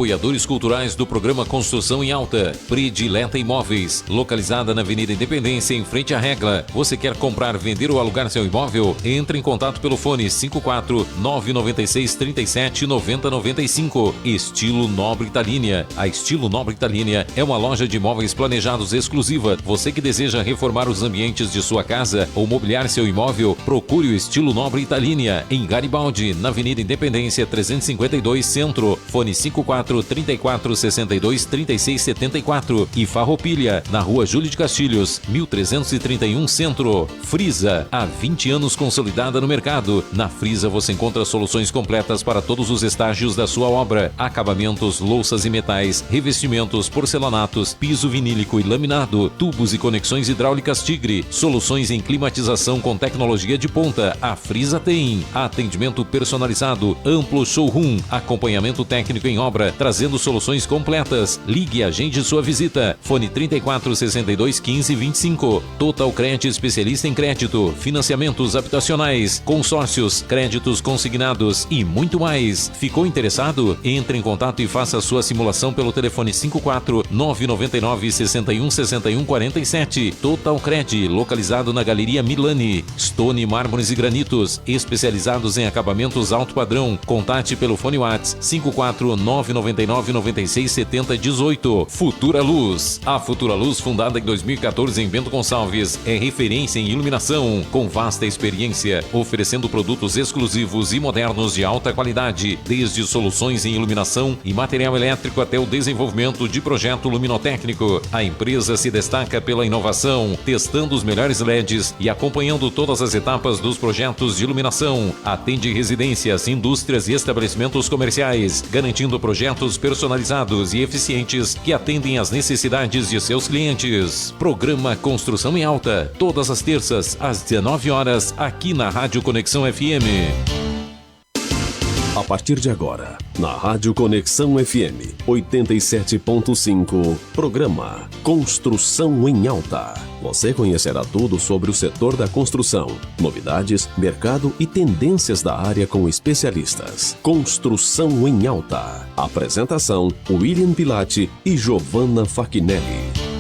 apoiadores culturais do programa Construção em Alta. Predileta Imóveis, localizada na Avenida Independência, em frente à Regla. Você quer comprar, vender ou alugar seu imóvel? Entre em contato pelo fone 54 996 37 90 95. Estilo Nobre Italínia. A Estilo Nobre Italínia é uma loja de imóveis planejados exclusiva. Você que deseja reformar os ambientes de sua casa ou mobiliar seu imóvel, procure o Estilo Nobre Italínia em Garibaldi, na Avenida Independência 352 Centro, fone 54 34 62 36 74 e Farroupilha, na Rua Júlio de Castilhos, 1331 Centro. Frisa, há 20 anos consolidada no mercado. Na Frisa você encontra soluções completas para todos os estágios da sua obra: acabamentos, louças e metais, revestimentos, porcelanatos, piso vinílico e laminado, tubos e conexões hidráulicas Tigre, soluções em climatização com tecnologia de ponta. A Frisa tem atendimento personalizado, amplo showroom, acompanhamento técnico em obra, trazendo soluções completas. Ligue e agende sua visita. Fone 34 62 15 25. Total Cred, especialista em crédito, financiamentos habitacionais, consórcios, créditos consignados e muito mais. Ficou interessado? Entre em contato e faça sua simulação pelo telefone 54 999 61 61 47. Total Cred, localizado na Galeria Milani. Stone Mármores e Granitos, especializados em acabamentos alto padrão. Contate pelo fone WhatsApp 54 999 96 70 18. Futura Luz. A Futura Luz, fundada em 2014 em Bento Gonçalves, é referência em iluminação, com vasta experiência, oferecendo produtos exclusivos e modernos de alta qualidade, desde soluções em iluminação e material elétrico até o desenvolvimento de projeto luminotécnico. A empresa se destaca pela inovação, testando os melhores LEDs e acompanhando todas as etapas dos projetos de iluminação. Atende residências, indústrias e estabelecimentos comerciais, garantindo projetos personalizados e eficientes que atendem às necessidades de seus clientes. Programa Construção em Alta, todas as terças, às 19 horas, aqui na Rádio Conexão FM. A partir de agora, na Rádio Conexão FM 87.5, programa Construção em Alta. Você conhecerá tudo sobre o setor da construção, novidades, mercado e tendências da área com especialistas. Construção em Alta. Apresentação: William Pilati e Giovanna Fachinelli.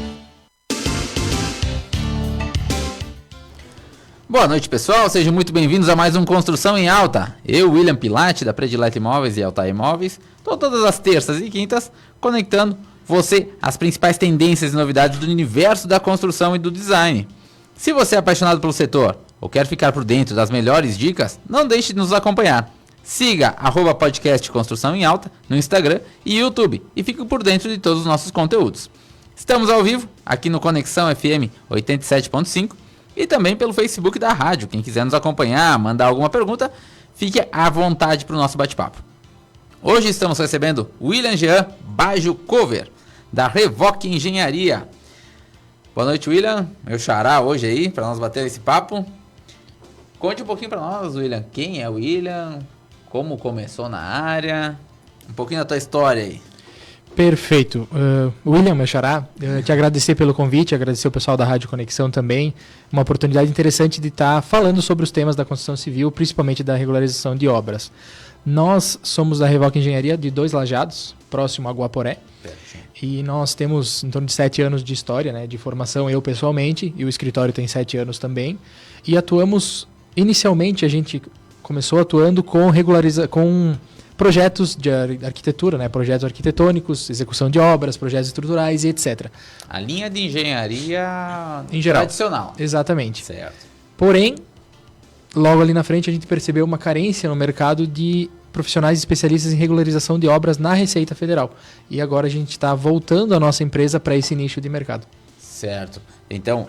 Boa noite, pessoal, sejam muito bem-vindos a mais um Construção em Alta. Eu, William Pilati, da Predileta Imóveis e Alta Imóveis, estou todas as terças e quintas conectando você às principais tendências e novidades do universo da construção e do design. Se você é apaixonado pelo setor ou quer ficar por dentro das melhores dicas, não deixe de nos acompanhar. Siga @podcast Construção em Alta no Instagram e YouTube e fique por dentro de todos os nossos conteúdos. Estamos ao vivo aqui no Conexão FM 87.5 e também pelo Facebook da rádio. Quem quiser nos acompanhar, mandar alguma pergunta, fique à vontade para o nosso bate-papo. Hoje estamos recebendo William Jean Baggio Cover, da Revoque Engenharia. Boa noite, William. Meu xará hoje aí, para nós bater esse papo. Conte um pouquinho para nós, William. Quem é o William? Como começou na área? Um pouquinho da tua história aí. Perfeito. William, meu xará, te agradecer pelo convite, agradecer o pessoal da Rádio Conexão também. Uma oportunidade interessante de estar falando sobre os temas da construção civil, principalmente da regularização de obras. Nós somos da Revoque Engenharia de Dois Lajados, próximo a Guaporé. E nós temos em torno de 7 anos de história, né, de formação, eu pessoalmente, e o escritório tem 7 anos também. E atuamos, inicialmente a gente começou atuando com projetos de arquitetura, né? Projetos arquitetônicos, execução de obras, projetos estruturais e etc. A linha de engenharia em geral, tradicional. Exatamente. Certo. Porém, logo ali na frente a gente percebeu uma carência no mercado de profissionais especialistas em regularização de obras na Receita Federal. E agora a gente está voltando a nossa empresa para esse nicho de mercado. Certo. Então,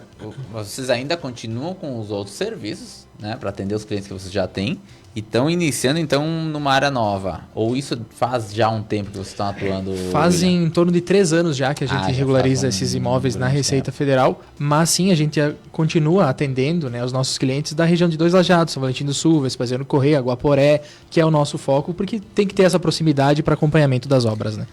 vocês ainda continuam com os outros serviços, né, para atender os clientes que vocês já têm, e estão iniciando, então, numa área nova? Ou isso faz já um tempo que vocês estão atuando? Fazem em torno de 3 anos já que a gente regulariza esses imóveis na Receita Federal, mas sim, a gente continua atendendo, né, os nossos clientes da região de Dois Lajados, São Valentim do Sul, Vespasiano Correia, Guaporé, que é o nosso foco, porque tem que ter essa proximidade para acompanhamento das obras, né?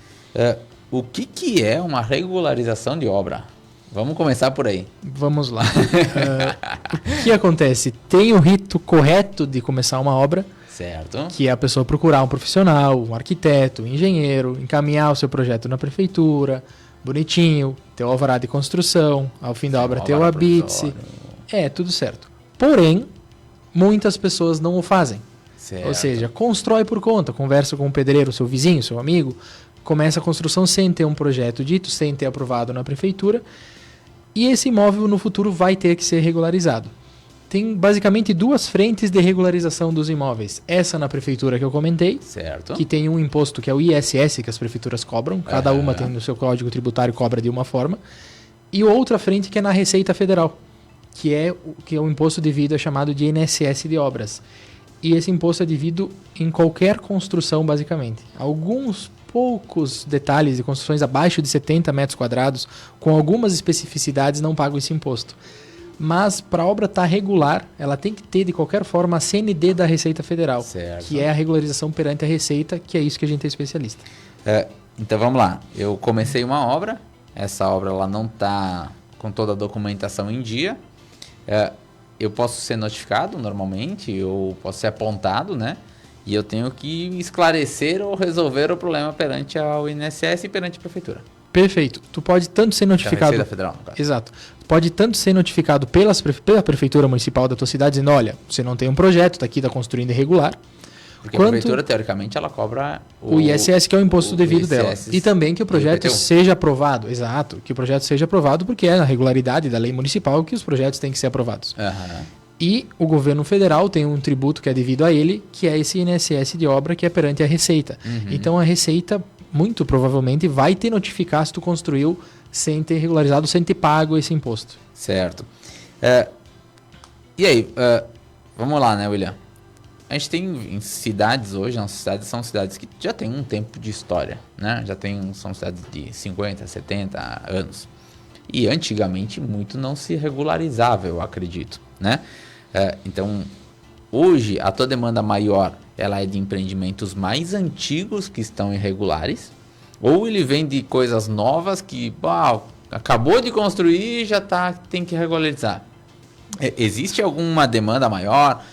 O que é uma regularização de obra? Vamos começar por aí. Vamos lá. O que acontece? Tem o rito correto de começar uma obra, Certo. Que é a pessoa procurar um profissional, um arquiteto, um engenheiro, encaminhar o seu projeto na prefeitura, bonitinho, ter o alvará de construção, ao fim da obra ter o habite-se. Tudo certo. Porém, muitas pessoas não o fazem. Certo. Ou seja, constrói por conta, conversa com o pedreiro, seu vizinho, seu amigo, começa a construção sem ter um projeto dito, sem ter aprovado na prefeitura, e esse imóvel no futuro vai ter que ser regularizado. Tem basicamente duas frentes de regularização dos imóveis. Essa na prefeitura que eu comentei, Certo. que tem um imposto que é o ISS, que as prefeituras cobram, cada uma tem no seu código tributário, cobra de uma forma, e outra frente que é na Receita Federal, que é o imposto devido é chamado de INSS de obras. E esse imposto é devido em qualquer construção, basicamente. Alguns poucos detalhes de construções abaixo de 70 metros quadrados, com algumas especificidades, não pagam esse imposto. Mas para a obra estar regular, ela tem que ter, de qualquer forma, a CND da Receita Federal, Certo. que é a regularização perante a Receita, que é isso que a gente é especialista. Então vamos lá. Eu comecei uma obra, essa obra ela não está com toda a documentação em dia. Eu posso ser notificado normalmente, eu posso ser apontado, né? E eu tenho que esclarecer ou resolver o problema perante ao INSS e perante a prefeitura. Perfeito. Tu pode tanto ser notificado... Receita Federal, no caso. Exato. Pode tanto ser notificado pela prefeitura municipal da tua cidade, dizendo, olha, você não tem um projeto, está aqui, está construindo irregular. Porque a prefeitura, teoricamente, ela cobra o ISS, que é o imposto devido dela. E também que o projeto seja aprovado. Exato, que o projeto seja aprovado, porque é a regularidade da lei municipal que os projetos têm que ser aprovados. E o governo federal tem um tributo que é devido a ele, que é esse INSS de obra, que é perante a Receita. Então a Receita, muito provavelmente, vai te notificar se tu construiu sem ter regularizado, sem ter pago esse imposto. Certo. E aí, vamos lá, né, William? A gente tem em cidades hoje, nossas cidades são cidades que já tem um tempo de história, né? São cidades de 50, 70 anos. E antigamente muito não se regularizava, eu acredito, né? Então, hoje a tua demanda maior, ela é de empreendimentos mais antigos que estão irregulares, ou ele vem de coisas novas que acabou de construir e já tem que regularizar. Existe alguma demanda maior?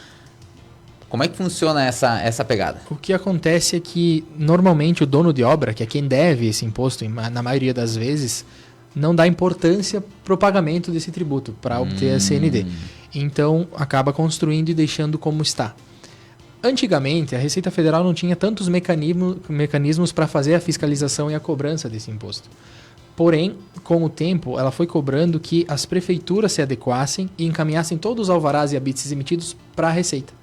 Como é que funciona essa pegada? O que acontece é que, normalmente, o dono de obra, que é quem deve esse imposto, na maioria das vezes, não dá importância para o pagamento desse tributo, para obter a CND. Então, acaba construindo e deixando como está. Antigamente, a Receita Federal não tinha tantos mecanismos para fazer a fiscalização e a cobrança desse imposto. Porém, com o tempo, ela foi cobrando que as prefeituras se adequassem e encaminhassem todos os alvarás e habites emitidos para a Receita.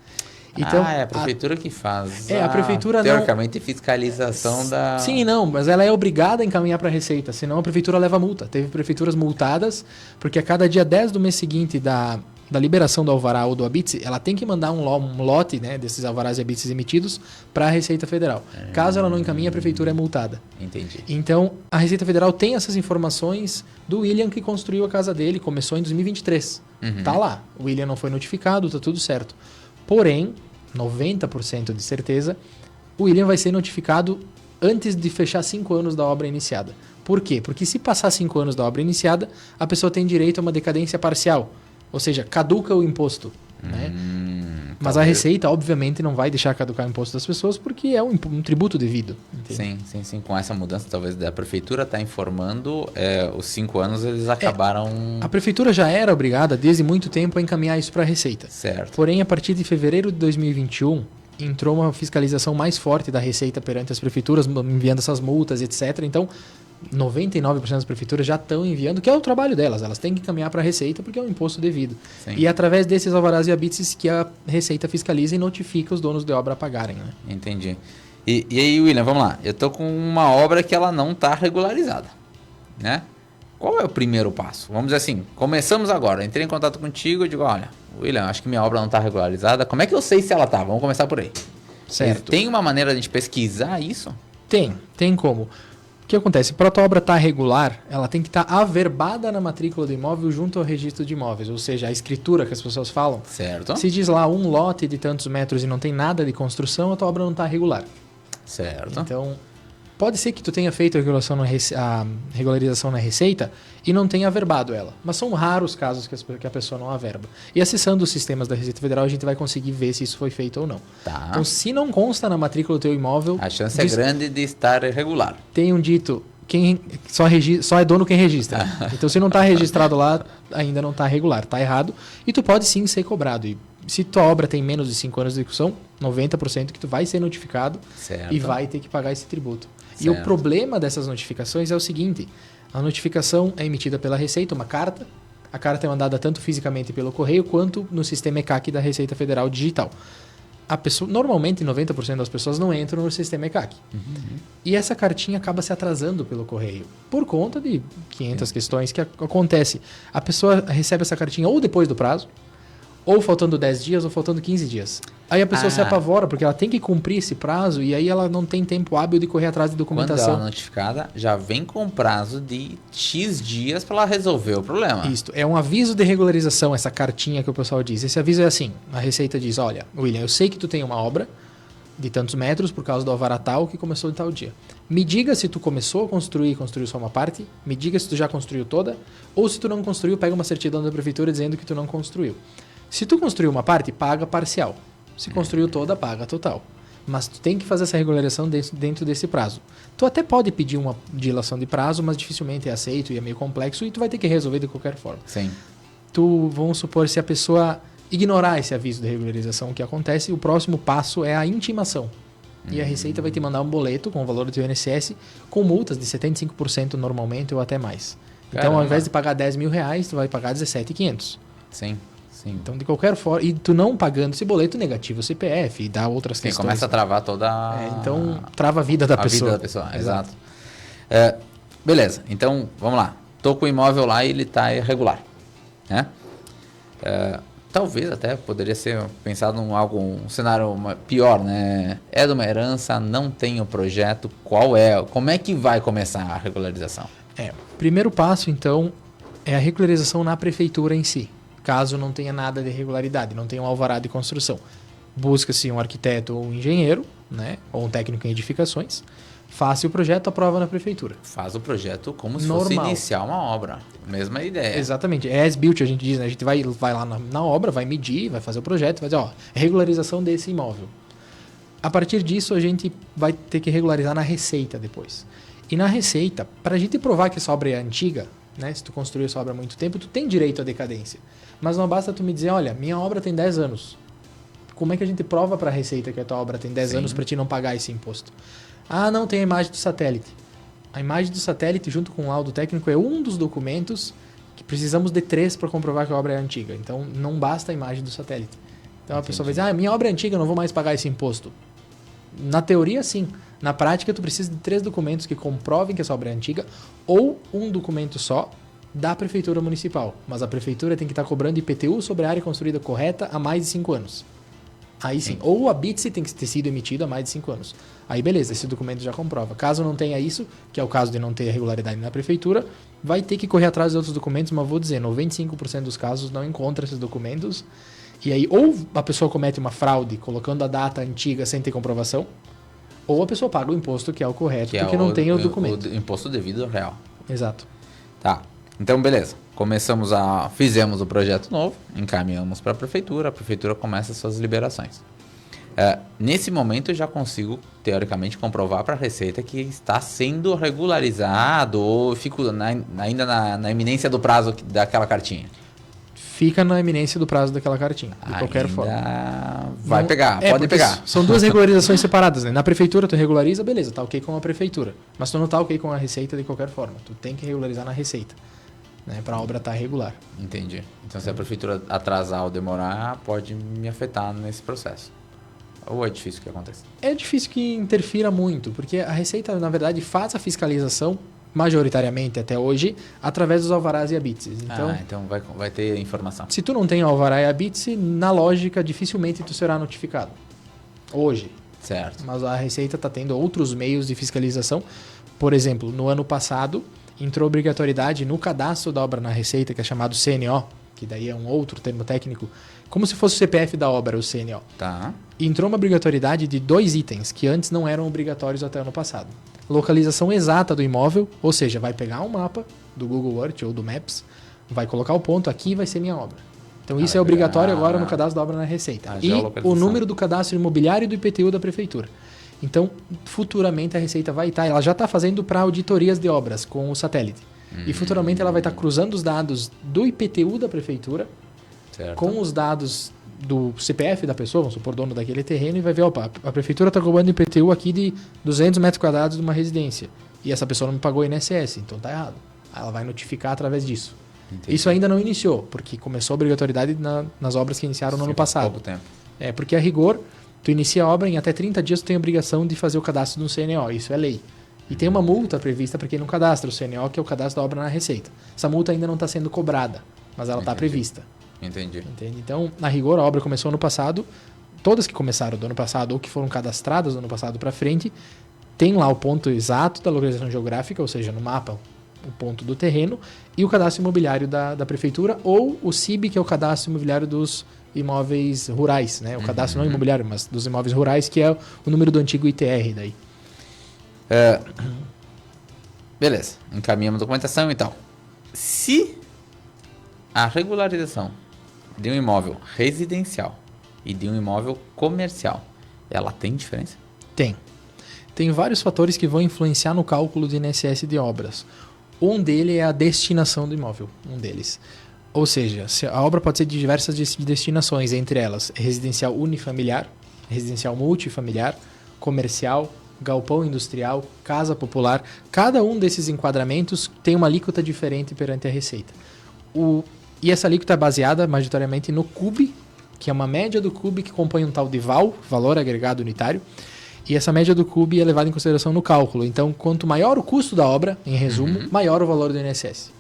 Então, é a prefeitura que faz. A prefeitura teoricamente, fiscalização da... Sim, não, mas ela é obrigada a encaminhar para a Receita, senão a prefeitura leva multa. Teve prefeituras multadas, porque a cada dia 10 do mês seguinte da liberação do alvará ou do habite, ela tem que mandar um lote, né, desses alvarás e habites emitidos para a Receita Federal. Caso ela não encaminhe, a prefeitura é multada. Entendi. Então, a Receita Federal tem essas informações do William, que construiu a casa dele, começou em 2023. Tá lá. O William não foi notificado, tá tudo certo. Porém, 90% de certeza, o William vai ser notificado antes de fechar 5 anos da obra iniciada. Por quê? Porque se passar 5 anos da obra iniciada, a pessoa tem direito a uma decadência parcial. Ou seja, caduca o imposto. Né? Mas a Receita, obviamente, não vai deixar caducar o imposto das pessoas porque é um tributo devido. Entende? Sim. Com essa mudança, talvez, da prefeitura está informando, os 5 anos eles acabaram... A prefeitura já era obrigada, desde muito tempo, a encaminhar isso para a Receita. Certo. Porém, a partir de fevereiro de 2021, entrou uma fiscalização mais forte da Receita perante as prefeituras, enviando essas multas, etc. Então, 99% das prefeituras já estão enviando, que é o trabalho delas. Elas têm que encaminhar para a Receita porque é um imposto devido. Sim. E é através desses alvarás e habites que a Receita fiscaliza e notifica os donos de obra a pagarem. Né? Entendi. E aí, William, vamos lá. Eu estou com uma obra que ela não está regularizada, né? Qual é o primeiro passo? Vamos dizer assim, começamos agora. Entrei em contato contigo e digo, olha, William, acho que minha obra não está regularizada. Como é que eu sei se ela está? Vamos começar por aí. Certo. Tem uma maneira de a gente pesquisar isso? Tem como. O que acontece? Para a tua obra estar regular, ela tem que estar averbada na matrícula do imóvel junto ao registro de imóveis, ou seja, a escritura que as pessoas falam. Certo. Se diz lá um lote de tantos metros e não tem nada de construção, a tua obra não está regular. Certo. Então, Pode ser que tu tenha feito a regularização na Receita e não tenha averbado ela. Mas são raros casos que a pessoa não averba. E acessando os sistemas da Receita Federal, a gente vai conseguir ver se isso foi feito ou não. Tá. Então, se não consta na matrícula do teu imóvel... A chance é grande de estar irregular. Tem um dito, só é dono quem registra. Então, se não está registrado lá, ainda não está regular. Está errado. E tu pode sim ser cobrado. E se tua obra tem menos de 5 anos de execução, 90% que tu vai ser notificado Certo. e vai ter que pagar esse tributo. Certo. E o problema dessas notificações é o seguinte: a notificação é emitida pela Receita, uma carta. A carta é mandada tanto fisicamente pelo correio quanto no sistema ECAC da Receita Federal Digital. Normalmente, 90% das pessoas não entram no sistema ECAC. E essa cartinha acaba se atrasando pelo correio, por conta de 500 questões que acontece. A pessoa recebe essa cartinha ou depois do prazo, ou faltando 10 dias, ou faltando 15 dias. Aí a pessoa se apavora, porque ela tem que cumprir esse prazo, e aí ela não tem tempo hábil de correr atrás de documentação. Quando ela é notificada, já vem com prazo de X dias para ela resolver o problema. Isto, é um aviso de regularização, essa cartinha que o pessoal diz. Esse aviso é assim, a Receita diz, olha, William, eu sei que tu tem uma obra de tantos metros por causa do alvará tal que começou em tal dia. Me diga se tu começou a construiu só uma parte, me diga se tu já construiu toda, ou se tu não construiu, pega uma certidão da prefeitura dizendo que tu não construiu. Se tu construiu uma parte, paga parcial. Se construiu toda, paga total. Mas tu tem que fazer essa regularização dentro desse prazo. Tu até pode pedir uma dilação de prazo, mas dificilmente é aceito e é meio complexo e tu vai ter que resolver de qualquer forma. Sim. Vamos supor, se a pessoa ignorar esse aviso de regularização, o que acontece, o próximo passo é a intimação. E a Receita vai te mandar um boleto com o valor do teu INSS com multas de 75% normalmente ou até mais. Então, Caramba. ao invés de pagar 10 mil reais, tu vai pagar 17.500. Sim. Então, de qualquer forma, e tu não pagando esse boleto negativo o CPF e dá outras Sim, questões. começa a travar toda então, trava a vida da pessoa. A vida da pessoa, exato. Beleza, então, vamos lá. Tô com o imóvel lá e ele está irregular. Né? Talvez até poderia ser pensado em um cenário pior, né? É de uma herança, não tem o projeto, como é que vai começar a regularização? Primeiro passo, então, é a regularização na prefeitura em si. Caso não tenha nada de irregularidade, não tenha um alvará de construção. Busca-se um arquiteto ou um engenheiro, né? Ou um técnico em edificações. Faça o projeto, aprova na prefeitura. Faz o projeto como se Normal. fosse iniciar uma obra. Mesma ideia. Exatamente. É as-built, a gente diz, né? A gente vai lá na obra, vai medir, vai fazer o projeto, vai dizer, regularização desse imóvel. A partir disso, a gente vai ter que regularizar na Receita depois. E na Receita, para a gente provar que essa obra é antiga, né? Se tu construiu essa obra há muito tempo, tu tem direito à decadência. Mas não basta tu me dizer, olha, minha obra tem 10 anos. Como é que a gente prova para a Receita que a tua obra tem 10 anos para ti não pagar esse imposto? Ah, não, tem a imagem do satélite. A imagem do satélite, junto com o laudo técnico, é um dos documentos que precisamos de 3 para comprovar que a obra é antiga. Então, não basta a imagem do satélite. Então, a pessoa vai dizer, minha obra é antiga, eu não vou mais pagar esse imposto. Na teoria, sim. Na prática, tu precisa de 3 documentos que comprovem que essa obra é antiga ou um documento só da Prefeitura Municipal. Mas a Prefeitura tem que estar cobrando IPTU sobre a área construída correta há mais de 5 anos. Aí sim. Ou a BITSE tem que ter sido emitida há mais de 5 anos. Aí beleza, esse documento já comprova. Caso não tenha isso, que é o caso de não ter regularidade na Prefeitura, vai ter que correr atrás de outros documentos, mas vou dizer, 95% dos casos não encontra esses documentos. E aí, ou a pessoa comete uma fraude colocando a data antiga sem ter comprovação, ou a pessoa paga o imposto que é o correto, porque não tem o documento. O imposto devido ao real. Exato. Tá. Então, beleza. Fizemos o projeto novo, encaminhamos para a prefeitura começa suas liberações. Nesse momento, eu já consigo, teoricamente, comprovar para a Receita que está sendo regularizado ou fico ainda na iminência do prazo daquela cartinha. Fica na iminência do prazo daquela cartinha, de qualquer forma. Vai pegar, pode pegar. São 2 regularizações separadas, né? Na prefeitura tu regulariza, beleza, tá ok com a prefeitura. Mas tu não tá ok com a Receita de qualquer forma. Tu tem que regularizar na Receita, né? Pra obra estar regular. Entendi. Então se a prefeitura atrasar ou demorar, pode me afetar nesse processo. Ou é difícil que aconteça? É difícil que interfira muito, porque a Receita, na verdade, faz a fiscalização majoritariamente até hoje, através dos alvarás e habites. Então vai ter informação. Se tu não tem alvará e habite, na lógica, dificilmente tu será notificado. Hoje. Certo. Mas a Receita está tendo outros meios de fiscalização. Por exemplo, no ano passado, entrou obrigatoriedade no cadastro da obra na Receita, que é chamado CNO, que daí é um outro termo técnico, como se fosse o CPF da obra, o CNO. Tá. E entrou uma obrigatoriedade de 2 itens que antes não eram obrigatórios até o ano passado. Localização exata do imóvel, ou seja, vai pegar um mapa do Google Earth ou do Maps, vai colocar o ponto, aqui vai ser minha obra. Então isso é obrigatório agora no cadastro da obra na Receita. E o número do cadastro imobiliário e do IPTU da Prefeitura. Então, futuramente a Receita vai estar, ela já está fazendo para auditorias de obras com o satélite. E futuramente ela vai estar cruzando os dados do IPTU da Prefeitura com os dados do CPF da pessoa, vamos supor, dono daquele terreno, e vai ver, opa, a Prefeitura está cobrando IPTU aqui de 200 metros quadrados de uma residência. E essa pessoa não me pagou INSS, então tá errado. Ela vai notificar através disso. Entendi. Isso ainda não iniciou, porque começou a obrigatoriedade nas obras que iniciaram no ano passado. Pouco tempo. Porque a rigor, tu inicia a obra, em até 30 dias tu tem a obrigação de fazer o cadastro de um CNO, isso é lei. E tem uma multa prevista para quem não cadastra o CNO, que é o cadastro da obra na Receita. Essa multa ainda não está sendo cobrada, mas ela está prevista. Entendi. Entende? Então, na rigor, a obra começou ano passado, todas que começaram do ano passado ou que foram cadastradas do ano passado para frente, tem lá o ponto exato da localização geográfica, ou seja, no mapa, o ponto do terreno, e o cadastro imobiliário da prefeitura, ou o CIB, que é o cadastro imobiliário dos imóveis rurais, né? O cadastro não imobiliário, mas dos imóveis rurais, que é o número do antigo ITR daí. Beleza, encaminhamos a documentação e tal. Se a regularização de um imóvel residencial e de um imóvel comercial, ela tem diferença? Tem. Tem vários fatores que vão influenciar no cálculo de INSS de obras. Um deles é a destinação do imóvel, um deles. Ou seja, a obra pode ser de diversas destinações, entre elas residencial unifamiliar, residencial multifamiliar, comercial, galpão industrial, casa popular. Cada um desses enquadramentos tem uma alíquota diferente perante a Receita. E essa alíquota é baseada majoritariamente no CUB, que é uma média do CUB que compõe um tal de VAL, valor agregado unitário, e essa média do CUB é levada em consideração no cálculo. Então, quanto maior o custo da obra, em resumo, maior o valor do INSS.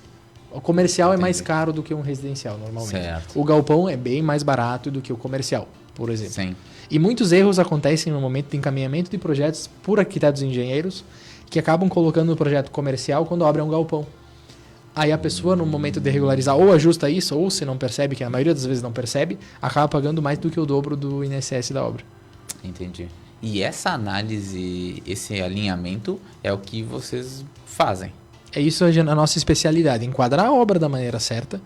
O comercial é mais caro do que um residencial, normalmente. Certo. O galpão é bem mais barato do que o comercial, por exemplo. Sim. E muitos erros acontecem no momento de encaminhamento de projetos por arquitetos e engenheiros que acabam colocando no projeto comercial quando a obra é um galpão. Aí a pessoa, no momento de regularizar, ou ajusta isso, ou se não percebe, que a maioria das vezes não percebe, acaba pagando mais do que o dobro do INSS da obra. Entendi. E essa análise, esse alinhamento é o que vocês fazem? É isso a nossa especialidade, enquadrar a obra da maneira certa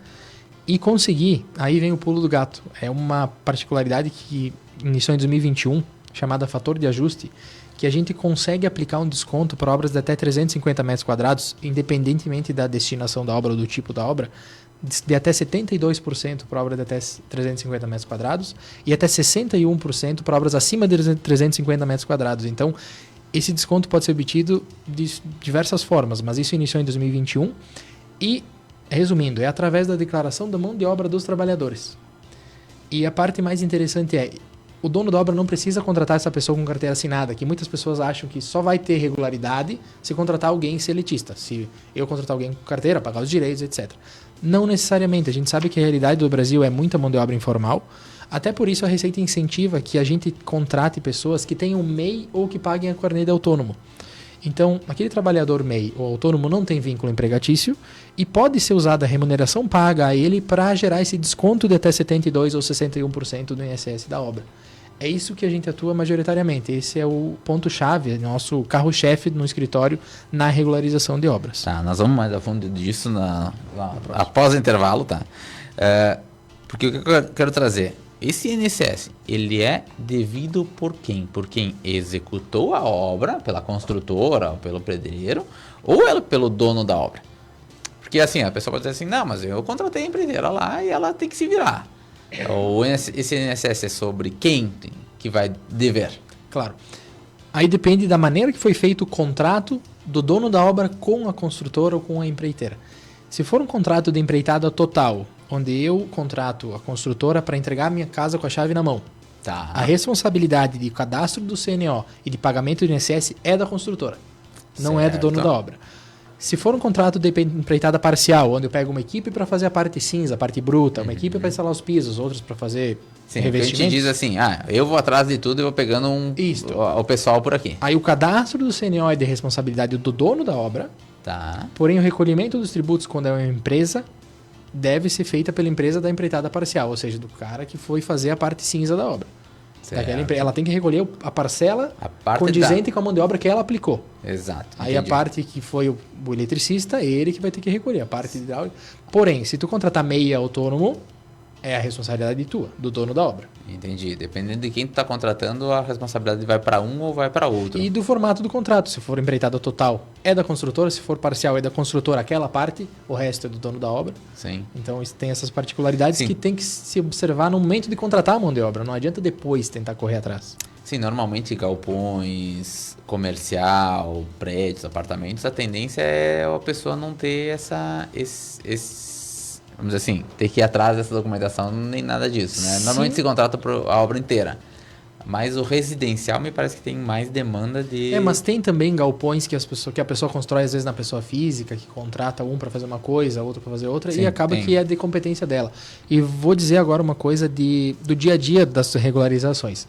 e conseguir, aí vem o pulo do gato. É uma particularidade que iniciou em 2021, chamada fator de ajuste, que a gente consegue aplicar um desconto para obras de até 350 metros quadrados, independentemente da destinação da obra ou do tipo da obra, de até 72% para obra de até 350 metros quadrados e até 61% para obras acima de 350 metros quadrados. Então, esse desconto pode ser obtido de diversas formas, mas isso iniciou em 2021 e, resumindo, é através da declaração da mão de obra dos trabalhadores. E a parte mais interessante é, o dono da obra não precisa contratar essa pessoa com carteira assinada, que muitas pessoas acham que só vai ter regularidade se contratar alguém seletista. Se eu contratar alguém com carteira, pagar os direitos, etc. Não necessariamente. A gente sabe que a realidade do Brasil é muita mão de obra informal. Até por isso a Receita incentiva que a gente contrate pessoas que tenham MEI ou que paguem a carnê de autônomo. Então, aquele trabalhador MEI ou autônomo não tem vínculo empregatício e pode ser usada a remuneração paga a ele para gerar esse desconto de até 72% ou 61% do INSS da obra. É isso que a gente atua majoritariamente. Esse é o ponto-chave, nosso carro-chefe no escritório na regularização de obras. Tá, nós vamos mais a fundo disso após o intervalo, tá? Porque o que eu quero trazer? Esse INSS, ele é devido por quem? Por quem executou a obra, pela construtora, ou pelo pedreiro, ou pelo dono da obra? Porque assim, a pessoa pode dizer assim, não, mas eu contratei a empreiteira lá e ela tem que se virar. Esse INSS é sobre quem que vai dever? Claro. Aí depende da maneira que foi feito o contrato do dono da obra com a construtora ou com a empreiteira. Se for um contrato de empreitada total, onde eu contrato a construtora para entregar a minha casa com a chave na mão, tá. A responsabilidade de cadastro do CNO e de pagamento do INSS é da construtora, não é do dono da obra. Se for um contrato de empreitada parcial, onde eu pego uma equipe para fazer a parte cinza, a parte bruta, uma equipe para instalar os pisos, outros para fazer revestimentos. A gente diz assim, eu vou atrás de tudo e vou pegando o pessoal por aqui. Aí o cadastro do CNO é de responsabilidade do dono da obra, tá. Porém o recolhimento dos tributos quando é uma empresa deve ser feita pela empresa da empreitada parcial, ou seja, do cara que foi fazer a parte cinza da obra. Ela tem que recolher a parcela condizente com a mão de obra que ela aplicou. Exato. Aí entendi. a parte que foi o eletricista, ele que vai ter que recolher a parte hidráulica. Porém, se tu contratar meia autônomo, é a responsabilidade tua, do dono da obra. Entendi. Dependendo de quem tu tá contratando, a responsabilidade vai para um ou vai para outro. E do formato do contrato. Se for empreitada total, é da construtora. Se for parcial, é da construtora aquela parte. O resto é do dono da obra. Sim. Então, isso tem essas particularidades Sim. que tem que se observar no momento de contratar a mão de obra. Não adianta depois tentar correr atrás. Sim, normalmente galpões, comercial, prédios, apartamentos, a tendência é a pessoa não ter vamos dizer assim, ter que ir atrás dessa documentação, nem nada disso, né? Normalmente se contrata a obra inteira. Mas o residencial me parece que tem mais demanda de... Mas tem também galpões que a pessoa constrói às vezes na pessoa física, que contrata um para fazer uma coisa, outro para fazer outra, Sim, e acaba tem. que é de competência dela. E vou dizer agora uma coisa do dia a dia das regularizações.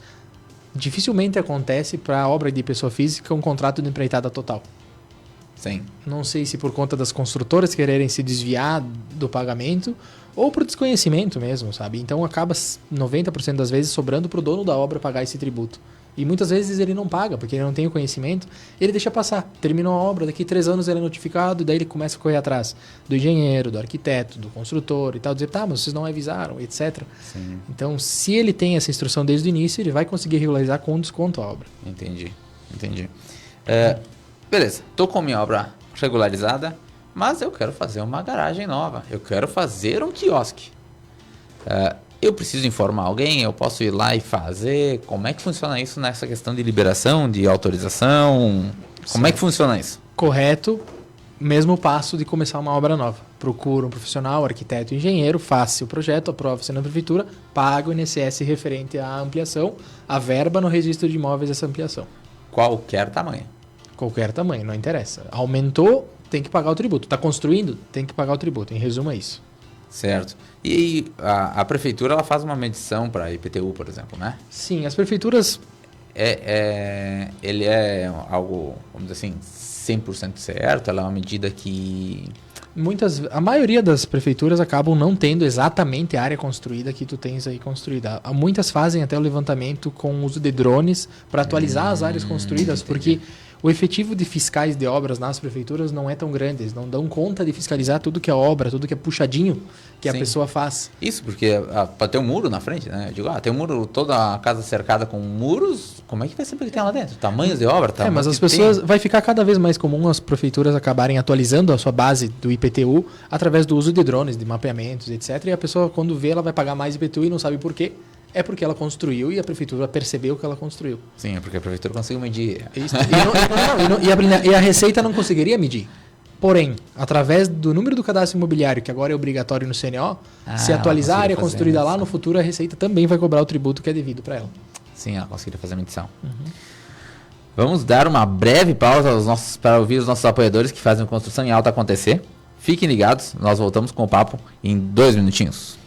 Dificilmente acontece para a obra de pessoa física um contrato de empreitada total. Sim. Não sei se por conta das construtoras quererem se desviar do pagamento ou por desconhecimento mesmo, sabe? Então acaba 90% das vezes sobrando para o dono da obra pagar esse tributo. E muitas vezes ele não paga, porque ele não tem o conhecimento, ele deixa passar. Terminou a obra, daqui 3 anos ele é notificado, e daí ele começa a correr atrás do engenheiro, do arquiteto, do construtor e tal, dizer, tá, mas vocês não avisaram, etc. Sim. Então, se ele tem essa instrução desde o início, ele vai conseguir regularizar com desconto a obra. Entendi. Beleza, tô com minha obra regularizada, mas eu quero fazer uma garagem nova. Eu quero fazer um quiosque. Eu preciso informar alguém? Eu posso ir lá e fazer? Como é que funciona isso nessa questão de liberação, de autorização? Como é que funciona isso? Correto, mesmo passo de começar uma obra nova. Procura um profissional, arquiteto, engenheiro, faça o projeto, aprova-se na prefeitura, paga o INSS referente à ampliação, a verba no registro de imóveis dessa ampliação. Qualquer tamanho. Qualquer tamanho, não interessa. Aumentou, tem que pagar o tributo. Está construindo, tem que pagar o tributo. Em resumo, é isso. Certo. E a prefeitura ela faz uma medição para IPTU, por exemplo, né? Sim, as prefeituras... Ele é algo, vamos dizer assim, 100% certo? Ela é uma medida que... A maioria das prefeituras acabam não tendo exatamente a área construída que tu tens aí construída. Muitas fazem até o levantamento com o uso de drones para atualizar as áreas construídas, porque o efetivo de fiscais de obras nas prefeituras não é tão grande. Eles não dão conta de fiscalizar tudo que é obra, tudo que é puxadinho que a pessoa faz. Isso, porque pode ter um muro na frente, né? Eu digo, tem um muro, toda a casa cercada com muros, como é que vai saber o que tem lá dentro? Tamanhos de obra? Mas as pessoas... Vai ficar cada vez mais comum as prefeituras acabarem atualizando a sua base do IPTU através do uso de drones, de mapeamentos, etc. E a pessoa, quando vê, ela vai pagar mais IPTU e não sabe por quê. É porque ela construiu e a prefeitura percebeu que ela construiu. Sim, é porque a prefeitura conseguiu medir. Isso. E a Receita não conseguiria medir. Porém, através do número do cadastro imobiliário, que agora é obrigatório no CNO, se atualizar a área construída lá, no futuro a Receita também vai cobrar o tributo que é devido para ela. Sim, ela conseguiria fazer a medição. Vamos dar uma breve pausa para ouvir os nossos apoiadores que fazem a construção em alta acontecer. Fiquem ligados, nós voltamos com o papo em 2 minutinhos.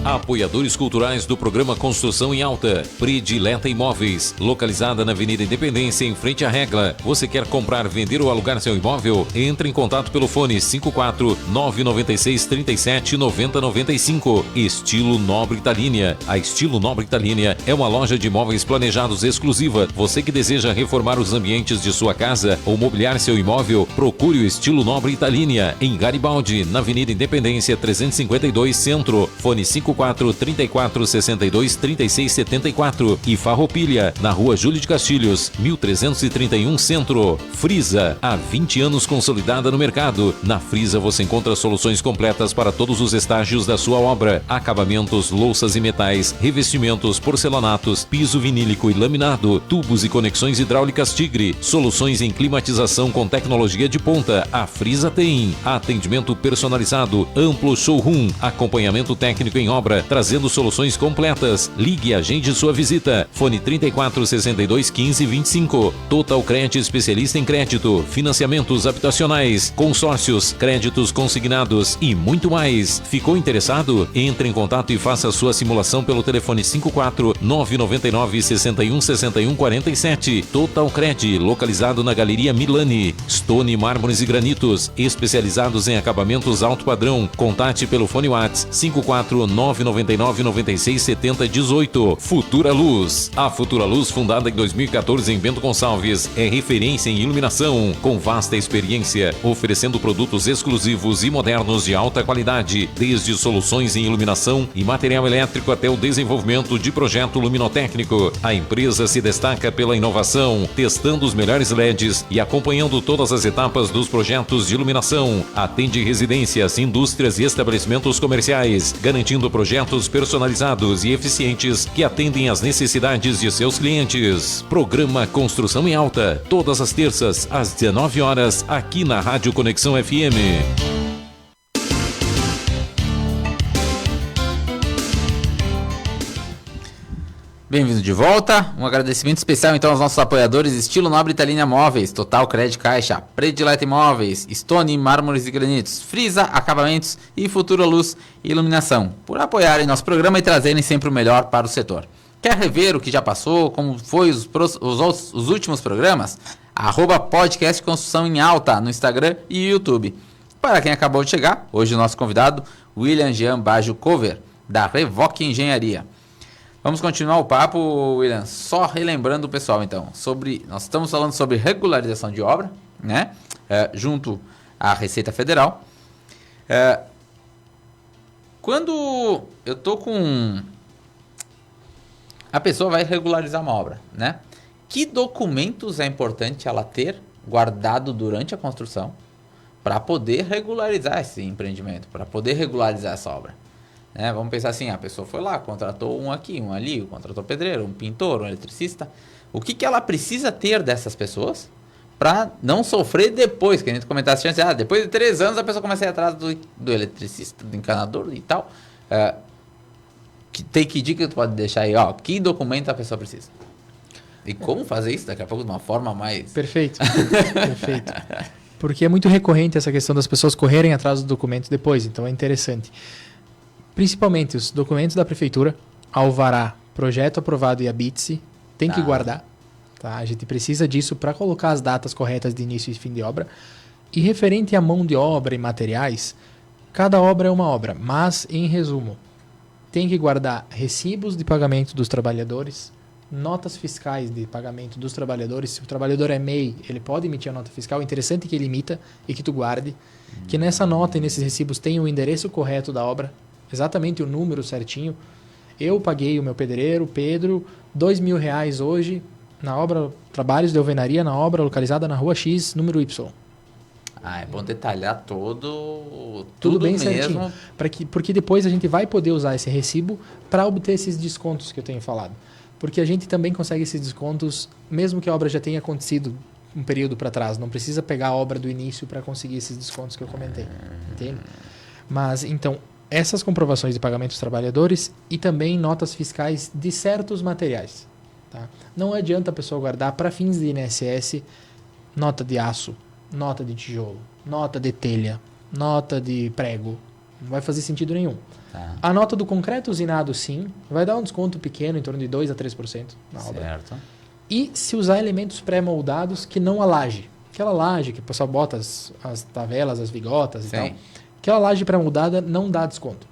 Apoiadores culturais do programa Construção em Alta. Predileta Imóveis, localizada na Avenida Independência, em frente à Regla. Você quer comprar, vender ou alugar seu imóvel? Entre em contato pelo fone 54 996 37 90 95. Estilo Nobre Italínia. A Estilo Nobre Italínia é uma loja de imóveis planejados exclusiva. Você que deseja reformar os ambientes de sua casa ou mobiliar seu imóvel, procure o Estilo Nobre Italínia em Garibaldi, na Avenida Independência 352 Centro. Fone 54 34 62 36 74 e Farroupilha, na Rua Júlio de Castilhos, 1331 Centro. Frisa, há 20 anos consolidada no mercado. Na Frisa você encontra soluções completas para todos os estágios da sua obra: acabamentos, louças e metais, revestimentos, porcelanatos, piso vinílico e laminado, tubos e conexões hidráulicas Tigre, soluções em climatização com tecnologia de ponta. A Frisa tem atendimento personalizado, amplo showroom, acompanhamento técnico em obras, obra, trazendo soluções completas. Ligue e agende sua visita. Fone 34 62 15 25. Total Cred, especialista em crédito, financiamentos habitacionais, consórcios, créditos consignados e muito mais. Ficou interessado? Entre em contato e faça sua simulação pelo telefone 54 999 61 61 47. Total Cred, localizado na Galeria Milani. Stone Mármores e Granitos, especializados em acabamentos alto padrão. Contate pelo fone WhatsApp 54 999 96 70 18. Futura Luz. A Futura Luz, fundada em 2014 em Bento Gonçalves, é referência em iluminação, com vasta experiência, oferecendo produtos exclusivos e modernos de alta qualidade, desde soluções em iluminação e material elétrico até o desenvolvimento de projeto luminotécnico. A empresa se destaca pela inovação, testando os melhores LEDs e acompanhando todas as etapas dos projetos de iluminação. Atende residências, indústrias e estabelecimentos comerciais, garantindo projetos personalizados e eficientes que atendem às necessidades de seus clientes. Programa Construção em Alta, todas as terças às 19 horas, aqui na Rádio Conexão FM. Bem-vindo de volta. Um agradecimento especial então aos nossos apoiadores Estilo Nobre Italina Móveis, Total Cred Caixa, Predilete Imóveis, Stone Mármores e Granitos, Frisa Acabamentos e Futura Luz e Iluminação, por apoiarem nosso programa e trazerem sempre o melhor para o setor. Quer rever o que já passou, como foi os últimos programas? @podcast Construção em Alta no Instagram e YouTube. Para quem acabou de chegar, hoje o nosso convidado, William Jean Baggio Cover, da Revoque Engenharia. Vamos continuar o papo, William, só relembrando o pessoal então, nós estamos falando sobre regularização de obra, né, junto à Receita Federal. Quando eu tô a pessoa vai regularizar uma obra, né, que documentos é importante ela ter guardado durante a construção para poder regularizar esse empreendimento, para poder regularizar essa obra? Vamos pensar assim, a pessoa foi lá, contratou um aqui, um ali, contratou pedreiro, um pintor, um eletricista. O que ela precisa ter dessas pessoas para não sofrer depois, que a gente comentasse antes, depois de 3 anos a pessoa começa a ir atrás do eletricista, do encanador e tal. Que dica tu pode deixar aí? Que documento a pessoa precisa? E como fazer isso daqui a pouco de uma forma mais... Perfeito, perfeito. Porque é muito recorrente essa questão das pessoas correrem atrás dos documentos depois, então é interessante. Principalmente os documentos da prefeitura, alvará, projeto aprovado e a BITSE, tem que guardar. Tá? A gente precisa disso para colocar as datas corretas de início e fim de obra. E referente à mão de obra e materiais, cada obra é uma obra, mas em resumo, tem que guardar recibos de pagamento dos trabalhadores, notas fiscais de pagamento dos trabalhadores. Se o trabalhador é MEI, ele pode emitir a nota fiscal. É interessante que ele emita e que tu guarde. Que nessa nota e nesses recibos tenha o endereço correto da obra, exatamente o número certinho. Eu paguei o meu pedreiro, Pedro, R$2.000 hoje na obra, trabalhos de alvenaria na obra localizada na rua X, número Y. É bom detalhar tudo bem mesmo. Certinho. Porque depois a gente vai poder usar esse recibo para obter esses descontos que eu tenho falado. Porque a gente também consegue esses descontos, mesmo que a obra já tenha acontecido um período para trás. Não precisa pegar a obra do início para conseguir esses descontos que eu comentei. Entende? Mas, então, essas comprovações de pagamento dos trabalhadores e também notas fiscais de certos materiais. Tá? Não adianta a pessoa guardar para fins de INSS nota de aço, nota de tijolo, nota de telha, nota de prego. Não vai fazer sentido nenhum. Tá. A nota do concreto usinado, sim, vai dar um desconto pequeno, em torno de 2% a 3% na obra. Certo. E se usar elementos pré-moldados que não a laje. Aquela laje que o pessoal bota as tavelas, as vigotas e tal. Aquela laje pré-moldada não dá desconto.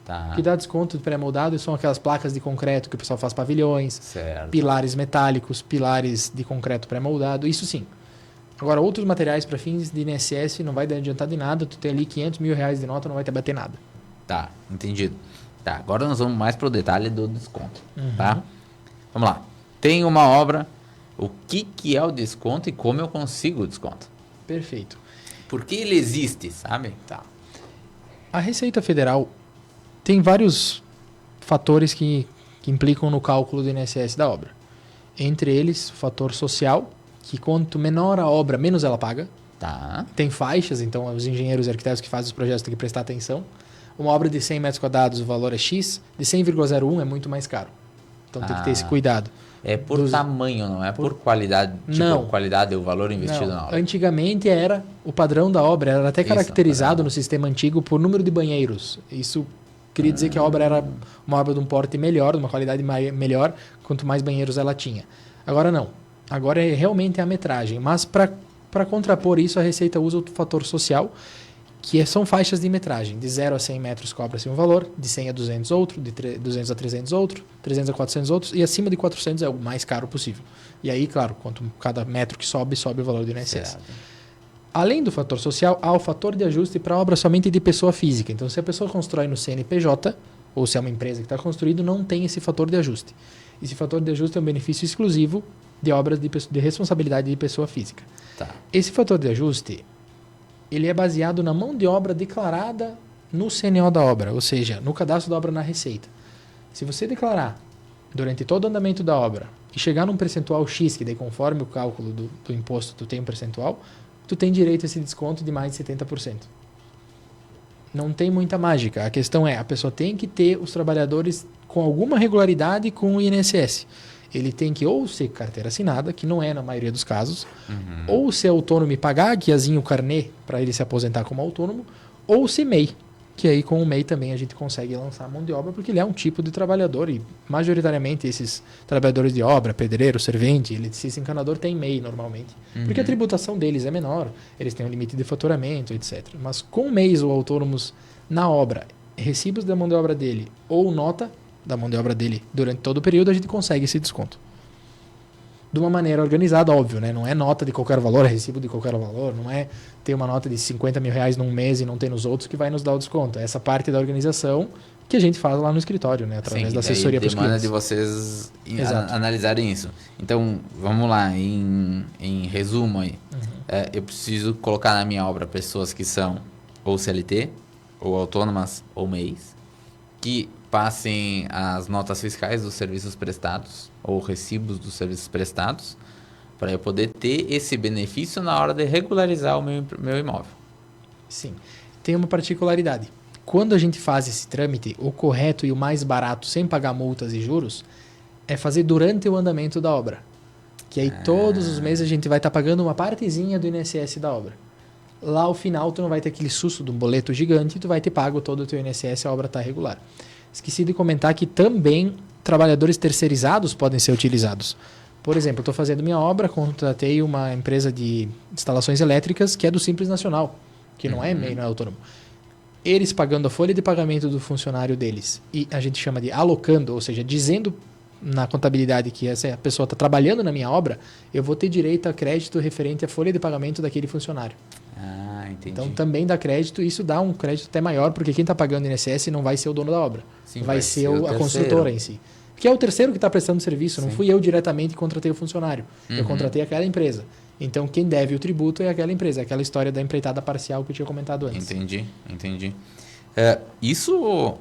Tá. O que dá desconto de pré-moldado são aquelas placas de concreto que o pessoal faz pavilhões, certo, pilares metálicos, pilares de concreto pré-moldado, isso sim. Agora, outros materiais para fins de INSS não vai adiantar de nada, tu tem ali R$500 mil de nota, não vai te bater nada. Tá, entendido. Tá, agora nós vamos mais pro detalhe do desconto, tá? Vamos lá. Tem uma obra, o que é o desconto e como eu consigo o desconto? Perfeito. Por que ele existe, sabe? Tá. A Receita Federal tem vários fatores que implicam no cálculo do INSS da obra. Entre eles, o fator social, que quanto menor a obra, menos ela paga. Tá. Tem faixas, então os engenheiros e arquitetos que fazem os projetos têm que prestar atenção. uma obra de 100 metros quadrados, o valor é X, de 100,01 é muito mais caro. Então tem que ter esse cuidado. É por tamanho, não é por qualidade? Tipo, Não. Qualidade é o valor investido na obra. Antigamente era o padrão da obra, era até Isso, caracterizado padrão. no sistema antigo por número de banheiros. Isso queria dizer que a obra era uma obra de um porte melhor, de uma qualidade melhor, quanto mais banheiros ela tinha. Agora não. Agora é realmente a metragem. Mas para contrapor isso, a Receita usa o fator social, que são faixas de metragem. De 0 a 100 metros cobra-se um valor, de 100 a 200 outro, de 200 a 300 outro, 300 a 400 outros, e acima de 400 é o mais caro possível. E aí, claro, quanto cada metro que sobe o valor do INSS. Certo. Além do fator social, há o fator de ajuste para obra somente de pessoa física. Então, se a pessoa constrói no CNPJ, ou se é uma empresa que está construindo, não tem esse fator de ajuste. Esse fator de ajuste é um benefício exclusivo de obras de responsabilidade de pessoa física. Tá. Esse fator de ajuste, ele é baseado na mão de obra declarada no CNO da obra, ou seja, no cadastro da obra na Receita. Se você declarar durante todo o andamento da obra e chegar num percentual X, que daí conforme o cálculo do imposto tu tem um percentual, tu tem direito a esse desconto de mais de 70%. Não tem muita mágica. A questão é, a pessoa tem que ter os trabalhadores com alguma regularidade com o INSS. Ele tem que ou ser carteira assinada, que não é na maioria dos casos, ou ser autônomo e pagar guiazinho o carnê para ele se aposentar como autônomo, ou ser MEI, que aí com o MEI também a gente consegue lançar a mão de obra, porque ele é um tipo de trabalhador e majoritariamente esses trabalhadores de obra, pedreiro, servente, eletricista, encanador tem MEI normalmente, porque a tributação deles é menor, eles têm um limite de faturamento, etc. Mas com MEIs ou autônomos na obra, recibos da mão de obra dele ou nota da mão de obra dele durante todo o período, a gente consegue esse desconto. De uma maneira organizada, óbvio, né? Não é nota de qualquer valor, é recibo de qualquer valor, não é ter uma nota de 50 mil reais num mês e não ter nos outros que vai nos dar o desconto. É essa parte da organização que a gente faz lá no escritório, né? Através da assessoria para os demanda clientes. de vocês Exato. analisarem isso. Então, vamos lá, em resumo aí. Eu preciso colocar na minha obra pessoas que são ou CLT, ou autônomas, ou MEIs, que passem as notas fiscais dos serviços prestados ou recibos dos serviços prestados para eu poder ter esse benefício na hora de regularizar o meu imóvel. Sim. Tem uma particularidade. Quando a gente faz esse trâmite, o correto e o mais barato, sem pagar multas e juros, é fazer durante o andamento da obra. Que aí todos os meses a gente vai estar pagando uma partezinha do INSS da obra. Lá ao final tu não vai ter aquele susto de um boleto gigante, tu vai ter pago todo o teu INSS, a obra está regular. Esqueci de comentar que também trabalhadores terceirizados podem ser utilizados. Por exemplo, eu estou fazendo minha obra, contratei uma empresa de instalações elétricas que é do Simples Nacional, que não é MEI, não é autônomo. Eles pagando a folha de pagamento do funcionário deles, e a gente chama de alocando, ou seja, dizendo na contabilidade que essa pessoa está trabalhando na minha obra, eu vou ter direito a crédito referente à folha de pagamento daquele funcionário. Entendi. Então também dá crédito, e isso dá um crédito até maior, porque quem está pagando o INSS não vai ser o dono da obra, Sim, vai ser a terceiro. construtora em si. Porque é o terceiro que está prestando serviço, não Sim. fui eu diretamente que contratei o funcionário, eu contratei aquela empresa. Então quem deve o tributo é aquela empresa, aquela história da empreitada parcial que eu tinha comentado antes. Entendi. Isso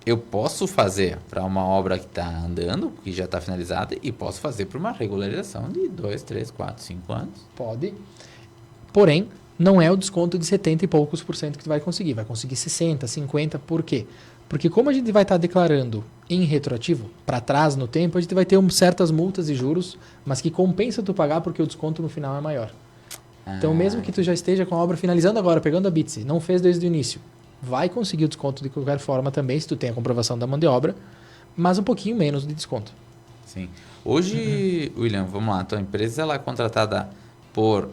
eu posso fazer para uma obra que está andando, que já está finalizada, e posso fazer para uma regularização de 2, 3, 4, 5 anos. Pode. Porém, não é o desconto de 70 e poucos por cento que tu vai conseguir. Vai conseguir 60, 50. Por quê? Porque como a gente vai estar declarando em retroativo, para trás no tempo, a gente vai ter certas multas e juros, mas que compensa tu pagar porque o desconto no final é maior. Então, mesmo que tu já esteja com a obra finalizando agora, pegando a Bitse, não fez desde o início, vai conseguir o desconto de qualquer forma também, se tu tem a comprovação da mão de obra, mas um pouquinho menos de desconto. Sim. Hoje, William, vamos lá, tua empresa ela é contratada por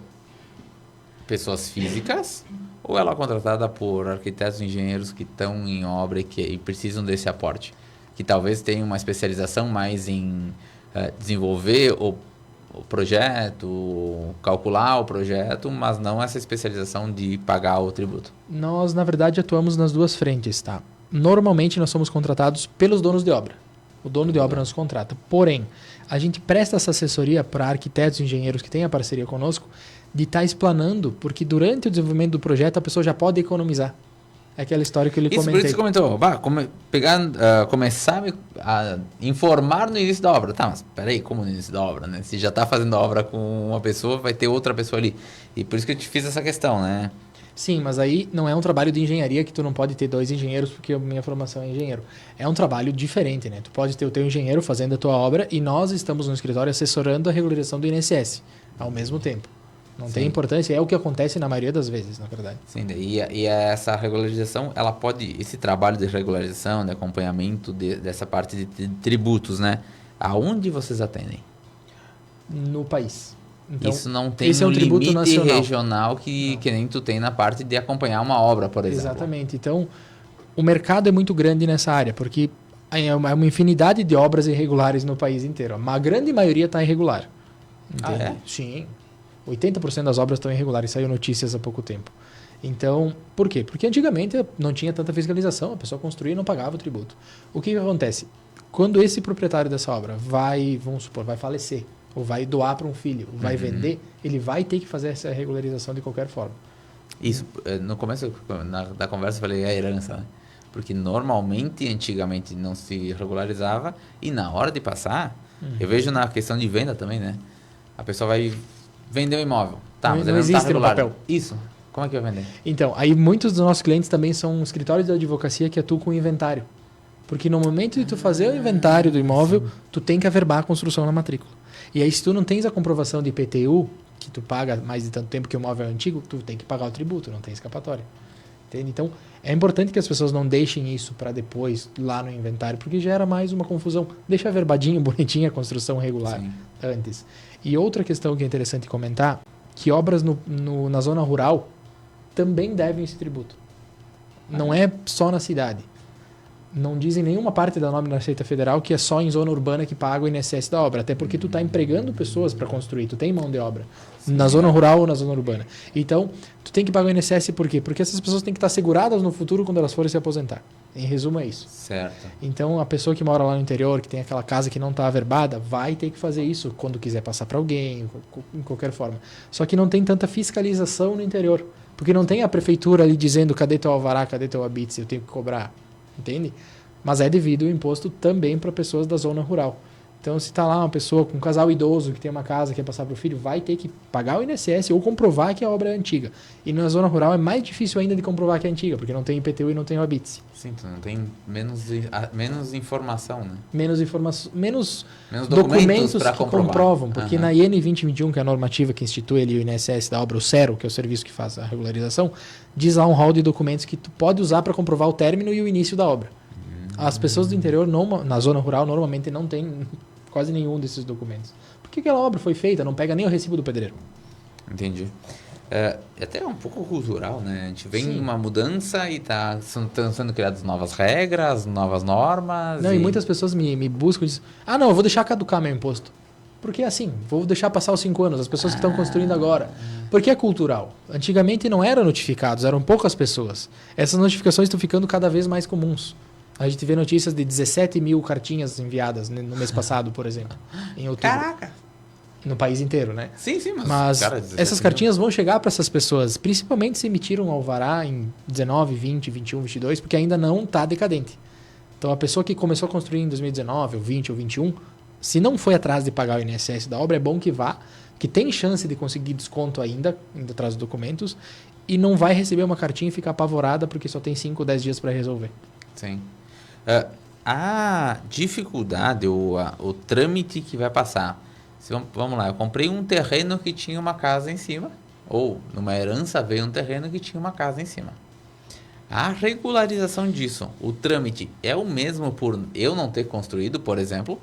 pessoas físicas ou ela é contratada por arquitetos e engenheiros que estão em obra e precisam desse aporte? Que talvez tenham uma especialização mais em desenvolver o projeto, calcular o projeto, mas não essa especialização de pagar o tributo. Nós, na verdade, atuamos nas duas frentes, tá? Normalmente nós somos contratados pelos donos de obra. O dono de obra nos contrata. Porém, a gente presta essa assessoria para arquitetos e engenheiros que têm a parceria conosco de estar explanando, porque durante o desenvolvimento do projeto a pessoa já pode economizar. É aquela história que eu lhe comentei. Por isso que você comentou, começar a informar no início da obra. Tá, mas peraí, como no início da obra, né? Se já está fazendo a obra com uma pessoa, vai ter outra pessoa ali. E por isso que eu te fiz essa questão, né? Sim, mas aí não é um trabalho de engenharia que tu não pode ter 2 engenheiros porque a minha formação é engenheiro. É um trabalho diferente, né? Tu pode ter o teu engenheiro fazendo a tua obra e nós estamos no escritório assessorando a regularização do INSS ao mesmo tempo. Não tem importância, é o que acontece na maioria das vezes, na verdade. Sim, e essa regularização, ela pode, esse trabalho de regularização, de acompanhamento dessa parte de tributos, né? Aonde vocês atendem? No país. Então, isso não tem esse é um tributo limite nacional. Regional que nem tu tem na parte de acompanhar uma obra, por exemplo. Exatamente. Então, o mercado é muito grande nessa área, porque é uma infinidade de obras irregulares no país inteiro. A grande maioria está irregular. Entende? É? Sim. 80% das obras estão irregulares. Saiu notícias há pouco tempo. Então, por quê? Porque antigamente não tinha tanta fiscalização, a pessoa construía e não pagava o tributo. O que acontece? Quando esse proprietário dessa obra vamos supor, vai falecer, ou vai doar para um filho, ou vai vender, ele vai ter que fazer essa regularização de qualquer forma. Isso, no começo da conversa eu falei a herança, né? Porque normalmente, antigamente, não se regularizava e na hora de passar, eu vejo na questão de venda também, né? A pessoa vai vender um imóvel. Tá, mas não ele existe não tá no regular. papel. Isso. Como é que vai vender? Então, aí muitos dos nossos clientes também são escritórios de advocacia que atuam com inventário. Porque no momento de tu fazer o inventário do imóvel, tu tem que averbar a construção na matrícula. E aí, se tu não tens a comprovação de IPTU, que tu paga mais de tanto tempo que o imóvel é antigo, tu tem que pagar o tributo, não tem escapatória. Entende? Então, é importante que as pessoas não deixem isso para depois, lá no inventário, porque gera mais uma confusão. Deixa averbadinho, bonitinha a construção regular antes. E outra questão que é interessante comentar, que obras na zona rural também devem esse tributo. Não é só na cidade. Não dizem nenhuma parte da norma da Receita Federal que é só em zona urbana que paga o INSS da obra. Até porque tu está empregando pessoas para construir, tu tem mão de obra. Na zona rural ou na zona urbana. Então, tu tem que pagar o INSS por quê? Porque essas pessoas têm que estar seguradas no futuro quando elas forem se aposentar. Em resumo, é isso. Certo. Então, a pessoa que mora lá no interior, que tem aquela casa que não está averbada, vai ter que fazer isso quando quiser passar para alguém, em qualquer forma. Só que não tem tanta fiscalização no interior. Porque não tem a prefeitura ali dizendo cadê teu alvará, cadê teu habite, eu tenho que cobrar. Entende? Mas é devido o imposto também para pessoas da zona rural. Então, se está lá uma pessoa com um casal idoso que tem uma casa que quer passar para o filho, vai ter que pagar o INSS ou comprovar que a obra é antiga. E na zona rural é mais difícil ainda de comprovar que é antiga, porque não tem IPTU e não tem o habite. Sim, tu não tem menos informação, né? Menos documentos que para comprovam. Porque na IN 2021, que é a normativa que institui ali o INSS da obra, o CERO, que é o serviço que faz a regularização, diz lá um rol de documentos que tu pode usar para comprovar o término e o início da obra. As pessoas do interior, na zona rural, normalmente não tem quase nenhum desses documentos. Porque aquela obra foi feita, não pega nem o recibo do pedreiro. Entendi. É até um pouco cultural, né? A gente vem uma mudança e estão sendo criadas novas regras, novas normas. Não, e muitas pessoas me buscam e dizem, eu vou deixar caducar meu imposto. Porque assim, vou deixar passar os 5 anos, as pessoas que estão construindo agora. Porque é cultural. Antigamente não eram notificados, eram poucas pessoas. Essas notificações estão ficando cada vez mais comuns. A gente vê notícias de 17 mil cartinhas enviadas no mês passado, por exemplo, em outubro. Caraca! No país inteiro, né? Sim, mas essas cartinhas vão chegar para essas pessoas, principalmente se emitiram um alvará em 19, 20, 21, 22, porque ainda não está decadente. Então, a pessoa que começou a construir em 2019, ou 20, ou 21, se não foi atrás de pagar o INSS da obra, é bom que vá, que tem chance de conseguir desconto ainda, indo atrás dos documentos, e não vai receber uma cartinha e ficar apavorada porque só tem 5 ou 10 dias para resolver. Sim. A dificuldade, o trâmite que vai passar. Vamos lá, eu comprei um terreno que tinha uma casa em cima, ou numa herança veio um terreno que tinha uma casa em cima. A regularização disso, o trâmite é o mesmo por eu não ter construído, por exemplo.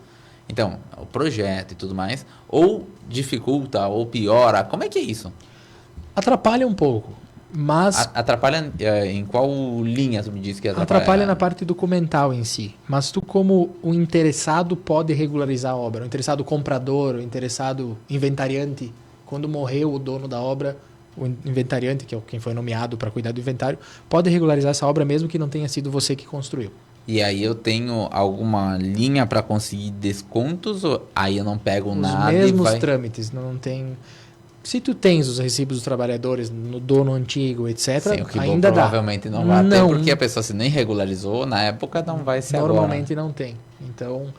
Então, o projeto e tudo mais, ou dificulta, ou piora, como é que é isso? Atrapalha um pouco, mas... Atrapalha em qual linha tu me disse que atrapalha? Atrapalha na parte documental em si, mas tu como o interessado pode regularizar a obra, o interessado comprador, o interessado inventariante, quando morreu o dono da obra, o inventariante, que é quem foi nomeado para cuidar do inventário, pode regularizar essa obra mesmo que não tenha sido você que construiu. E aí eu tenho alguma linha para conseguir descontos ou aí eu não pego nada? Os mesmos trâmites, não tem... Se tu tens os recibos dos trabalhadores no dono antigo, etc., sim, o que ainda provavelmente dá. Não vai ter, porque a pessoa se nem regularizou, na época não vai ser normalmente agora. Não tem. Então,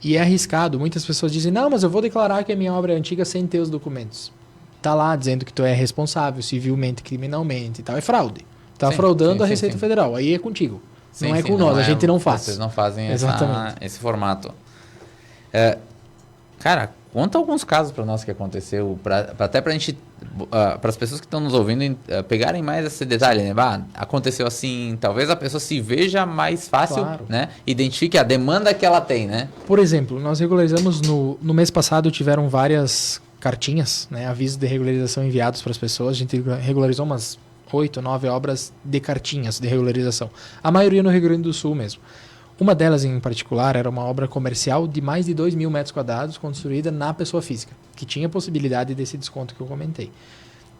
e é arriscado. Muitas pessoas dizem, não, mas eu vou declarar que a minha obra é antiga sem ter os documentos. tá lá dizendo que tu é responsável civilmente, criminalmente e tal, é fraude. Tá Sim, fraudando a sim, Receita sim. Federal, aí é contigo. Sim, não é sim, com nós, a gente não faz. Vocês não fazem Exatamente. esse formato. Cara, conta alguns casos para nós que aconteceu, até pra gente, para as pessoas que estão nos ouvindo, pegarem mais esse detalhe, né? Aconteceu assim, talvez a pessoa se veja mais fácil, Claro. né? Identifique a demanda que ela tem, né? Por exemplo, nós regularizamos no mês passado, tiveram várias cartinhas, né, avisos de regularização enviados para as pessoas. A gente regularizou umas 8, 9 obras de cartinhas de regularização. A maioria no Rio Grande do Sul mesmo. Uma delas em particular era uma obra comercial de mais de 2.000 metros quadrados construída na pessoa física, que tinha possibilidade desse desconto que eu comentei.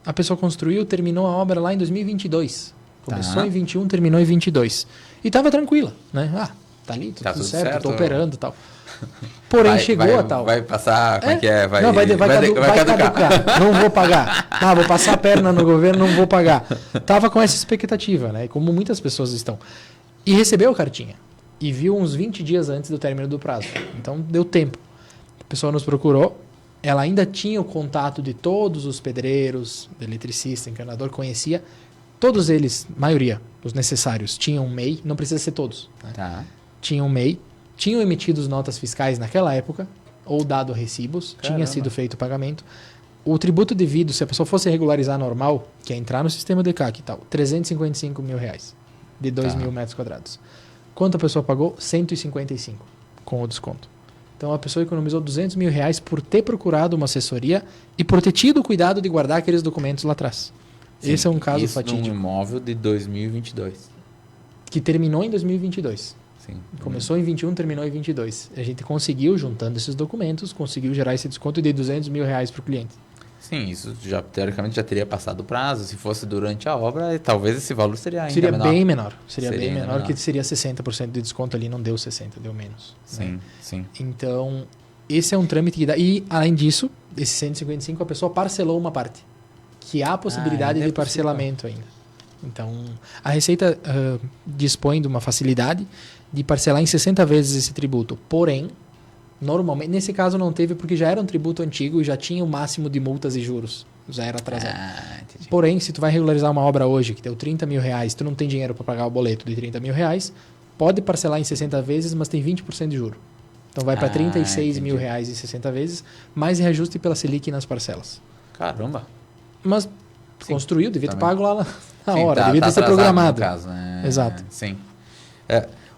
A pessoa construiu, terminou a obra lá em 2022. Começou em 21, terminou em 22. E estava tranquila, né? Tá ali, tudo certo, tô operando e tal. Porém, chegou a tal. Vai passar, como é que é? Não, vai caducar. Não vou pagar. Vou passar a perna no governo, não vou pagar. Tava com essa expectativa, né? Como muitas pessoas estão. E recebeu a cartinha. E viu uns 20 dias antes do término do prazo. Então, deu tempo. A pessoa nos procurou. Ela ainda tinha o contato de todos os pedreiros, eletricista, encanador, conhecia. Todos eles, maioria, os necessários, tinham um MEI. Não precisa ser todos. Né? Tá. Tinham um MEI. Tinham emitido notas fiscais naquela época, ou dado recibos, tinha sido feito o pagamento. O tributo devido, se a pessoa fosse regularizar normal, que é entrar no sistema de CAC e tal, R$355 mil, de 2.000 metros quadrados. Quanto a pessoa pagou? 155, com o desconto. Então a pessoa economizou R$200 mil por ter procurado uma assessoria e por ter tido o cuidado de guardar aqueles documentos lá atrás. Sim, esse é um caso fatídico. Num imóvel de 2022. Que terminou em 2022. Sim. Começou em 21, terminou em 22. A gente conseguiu, juntando esses documentos, conseguiu gerar esse desconto de R$200 mil para o cliente. Sim, isso já teoricamente já teria passado o prazo. Se fosse durante a obra, talvez esse valor seria ainda menor. Bem menor. Seria bem menor, que seria 60% de desconto ali, não deu 60%, deu menos. Sim, né? sim. Então, esse é um trâmite que dá. E, além disso, esse 155, a pessoa parcelou uma parte. Que há a possibilidade de parcelamento ainda. Então, a Receita dispõe de uma facilidade de parcelar em 60 vezes esse tributo. Porém, normalmente, nesse caso não teve porque já era um tributo antigo e já tinha o máximo de multas e juros. Já era atrasado. Porém, se tu vai regularizar uma obra hoje que deu R$30 mil, tu não tem dinheiro para pagar o boleto de R$30 mil, pode parcelar em 60 vezes, mas tem 20% de juro. Então vai para R$36 mil em 60 vezes, mais reajuste pela Selic nas parcelas. Caramba! Mas construiu, devia ter pago lá na hora, devia ter ser atrasado, programado. No caso, né? Exato. Sim.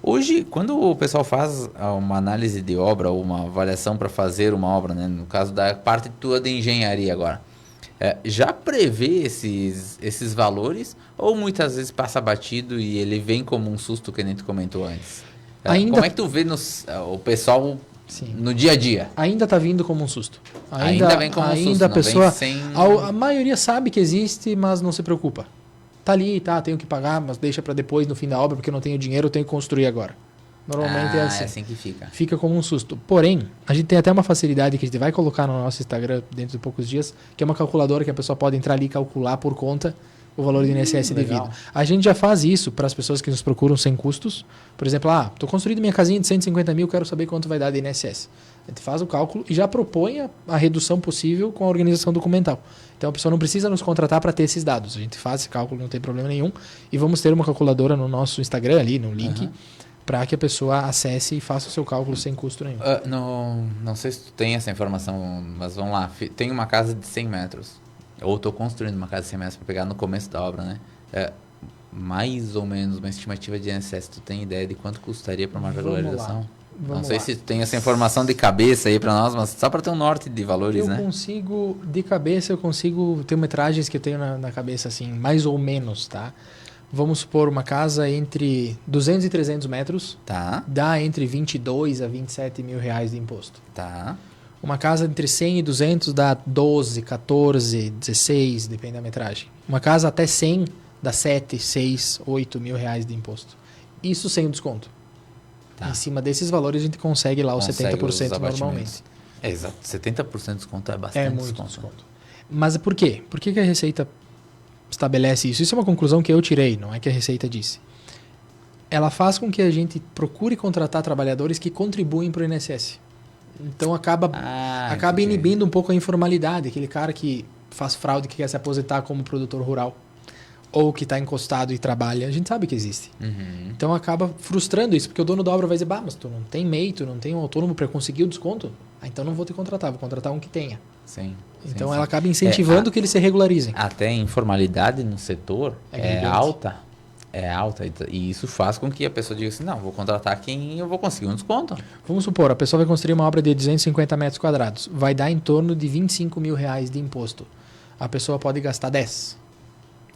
Hoje, quando o pessoal faz uma análise de obra ou uma avaliação para fazer uma obra, né? No caso da parte tua de engenharia agora, já prevê esses valores ou muitas vezes passa batido e ele vem como um susto que a gente comentou antes? Como é que tu vê o pessoal no dia a dia? Ainda está vindo como um susto. Ainda vem como um susto, a pessoa, vem sem... a maioria sabe que existe, mas não se preocupa. Tá ali, tenho que pagar, mas deixa para depois no fim da obra, porque eu não tenho dinheiro, eu tenho que construir agora. Normalmente é assim. É assim que fica. Fica como um susto. Porém, a gente tem até uma facilidade que a gente vai colocar no nosso Instagram dentro de poucos dias, que é uma calculadora que a pessoa pode entrar ali e calcular por conta o valor do INSS devido. A gente já faz isso para as pessoas que nos procuram sem custos. Por exemplo, estou construindo minha casinha de 150 mil, quero saber quanto vai dar de INSS. A gente faz o cálculo e já propõe a redução possível com a organização documental. Então a pessoa não precisa nos contratar para ter esses dados. A gente faz esse cálculo, não tem problema nenhum. E vamos ter uma calculadora no nosso Instagram ali, no link, para que a pessoa acesse e faça o seu cálculo sem custo nenhum. Não sei se tu tem essa informação, mas vamos lá. Tem uma casa de 100 metros. Ou estou construindo uma casa de 100 metros para pegar no começo da obra, né? Mais ou menos uma estimativa de INSS. Tu tem ideia de quanto custaria para uma regularização? Não sei se tu tem essa informação de cabeça aí para nós, mas só para ter um norte de valores, né? De cabeça, eu consigo ter metragens que eu tenho na cabeça, assim, mais ou menos, tá? Vamos supor uma casa entre 200 e 300 metros. Tá. Dá entre 22 a 27 mil reais de imposto. Tá. Uma casa entre 100 e 200 dá 12, 14, 16, depende da metragem. Uma casa até 100 dá 7, 6, 8 mil reais de imposto. Isso sem o desconto. Em cima desses valores a gente consegue lá os 70% normalmente. Exato. 70% de desconto é bastante muito desconto. Mas por quê? Por que a Receita estabelece isso? Isso é uma conclusão que eu tirei, não é que a Receita disse. Ela faz com que a gente procure contratar trabalhadores que contribuem para o INSS. Então acaba inibindo um pouco a informalidade. Aquele cara que faz fraude, que quer se aposentar como produtor rural, ou que está encostado e trabalha, a gente sabe que existe. Então acaba frustrando isso, porque o dono da obra vai dizer, mas tu não tem MEI, tu não tem um autônomo para conseguir o desconto? Então não vou te contratar, vou contratar um que tenha. Sim. Então ela acaba incentivando que eles se regularizem. Até a informalidade no setor é alta. É alta. E isso faz com que a pessoa diga assim, não, vou contratar quem eu vou conseguir um desconto. Vamos supor, a pessoa vai construir uma obra de 250 metros quadrados. Vai dar em torno de 25 mil reais de imposto. A pessoa pode gastar 10.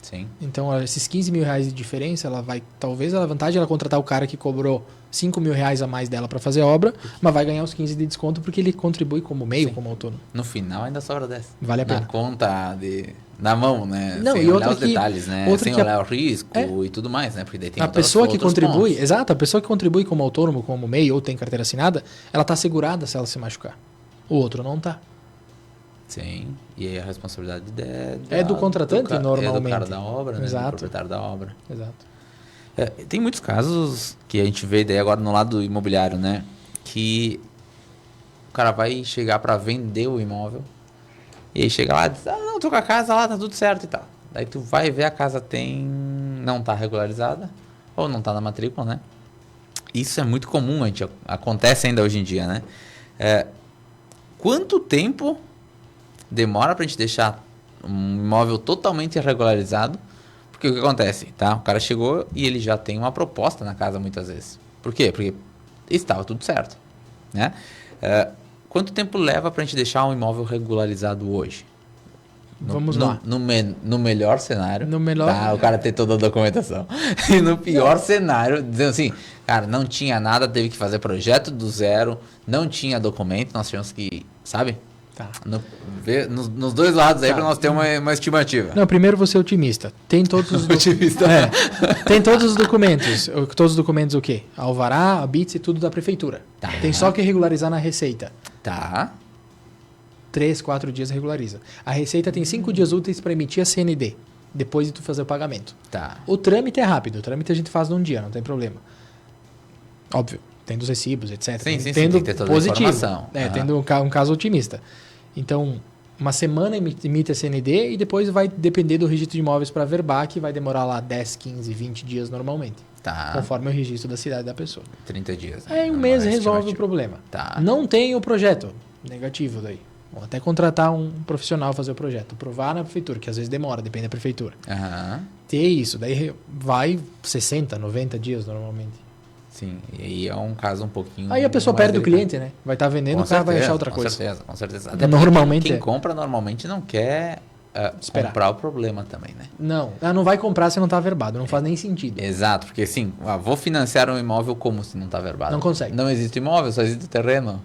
Sim. Então, esses 15 mil reais de diferença, ela vai, talvez a vantagem é ela contratar o cara que cobrou 5 mil reais a mais dela para fazer a obra, mas vai ganhar os 15 de desconto porque ele contribui como MEI ou como autônomo. No final ainda sobra 10. Vale a pena. Na conta na mão, né? Não, sem e olhar outra os detalhes, né? Sem olhar o risco e tudo mais, né? Porque daí tem a pessoa que contribui, pontos. exato, a pessoa que contribui como autônomo, como MEI ou tem carteira assinada, ela está segurada se ela se machucar. O outro não está. Sim, e aí a responsabilidade é do contratante, normalmente. É do cara da obra, né? Exato. Do proprietário da obra. Exato. Tem muitos casos que a gente vê daí agora no lado imobiliário, né? Que o cara vai chegar para vender o imóvel e aí chega lá e diz, não, tô com a casa lá, tá tudo certo e tal. Daí tu vai ver a casa não tá regularizada ou não tá na matrícula, né? Isso é muito comum, acontece ainda hoje em dia, né? Quanto tempo demora pra gente deixar um imóvel totalmente irregularizado? Porque o que acontece, tá? O cara chegou e ele já tem uma proposta na casa muitas vezes. Por quê? Porque estava tudo certo, né? Quanto tempo leva pra gente deixar um imóvel regularizado hoje? Vamos lá. No melhor cenário, tá, o cara ter toda a documentação. E no pior cenário, dizendo assim, cara, não tinha nada, teve que fazer projeto do zero, não tinha documento, nós tínhamos que, sabe? Tá. Nos dois lados aí para nós ter uma estimativa. Não, primeiro você é otimista. Tem todos os otimista. Tem todos os documentos. Todos os documentos o quê? Alvará, habite e tudo da prefeitura. Tá. Tem só que regularizar na Receita. Tá. 3, 4 dias regulariza. A Receita tem 5 dias úteis para emitir a CND, depois de tu fazer o pagamento. Tá. O trâmite é rápido. O trâmite a gente faz num dia, não tem problema. Óbvio. Tendo os recibos, etc. Sim, tendo tem que ter toda positivo. a informação. Tendo um caso otimista. Então, uma semana emite a CND e depois vai depender do registro de imóveis para verbar, que vai demorar lá 10, 15, 20 dias normalmente. Tá. Conforme o registro da cidade da pessoa. 30 dias. Aí um mês resolve o problema. Tá. Não tem o projeto. Negativo daí. Vou até contratar um profissional fazer o projeto. Provar na prefeitura, que às vezes demora, depende da prefeitura. Ter isso. Daí vai 60, 90 dias normalmente. Sim, e aí é um caso um pouquinho... Aí a pessoa perde o cliente, né? Vai estar vendendo, o cara vai achar outra coisa. Com certeza. Até normalmente quem compra normalmente não quer comprar o problema também, né? Não vai comprar se não está averbado. Não faz nem sentido. Exato, porque assim, vou financiar um imóvel como se não está averbado? Não consegue. Não existe imóvel, só existe terreno.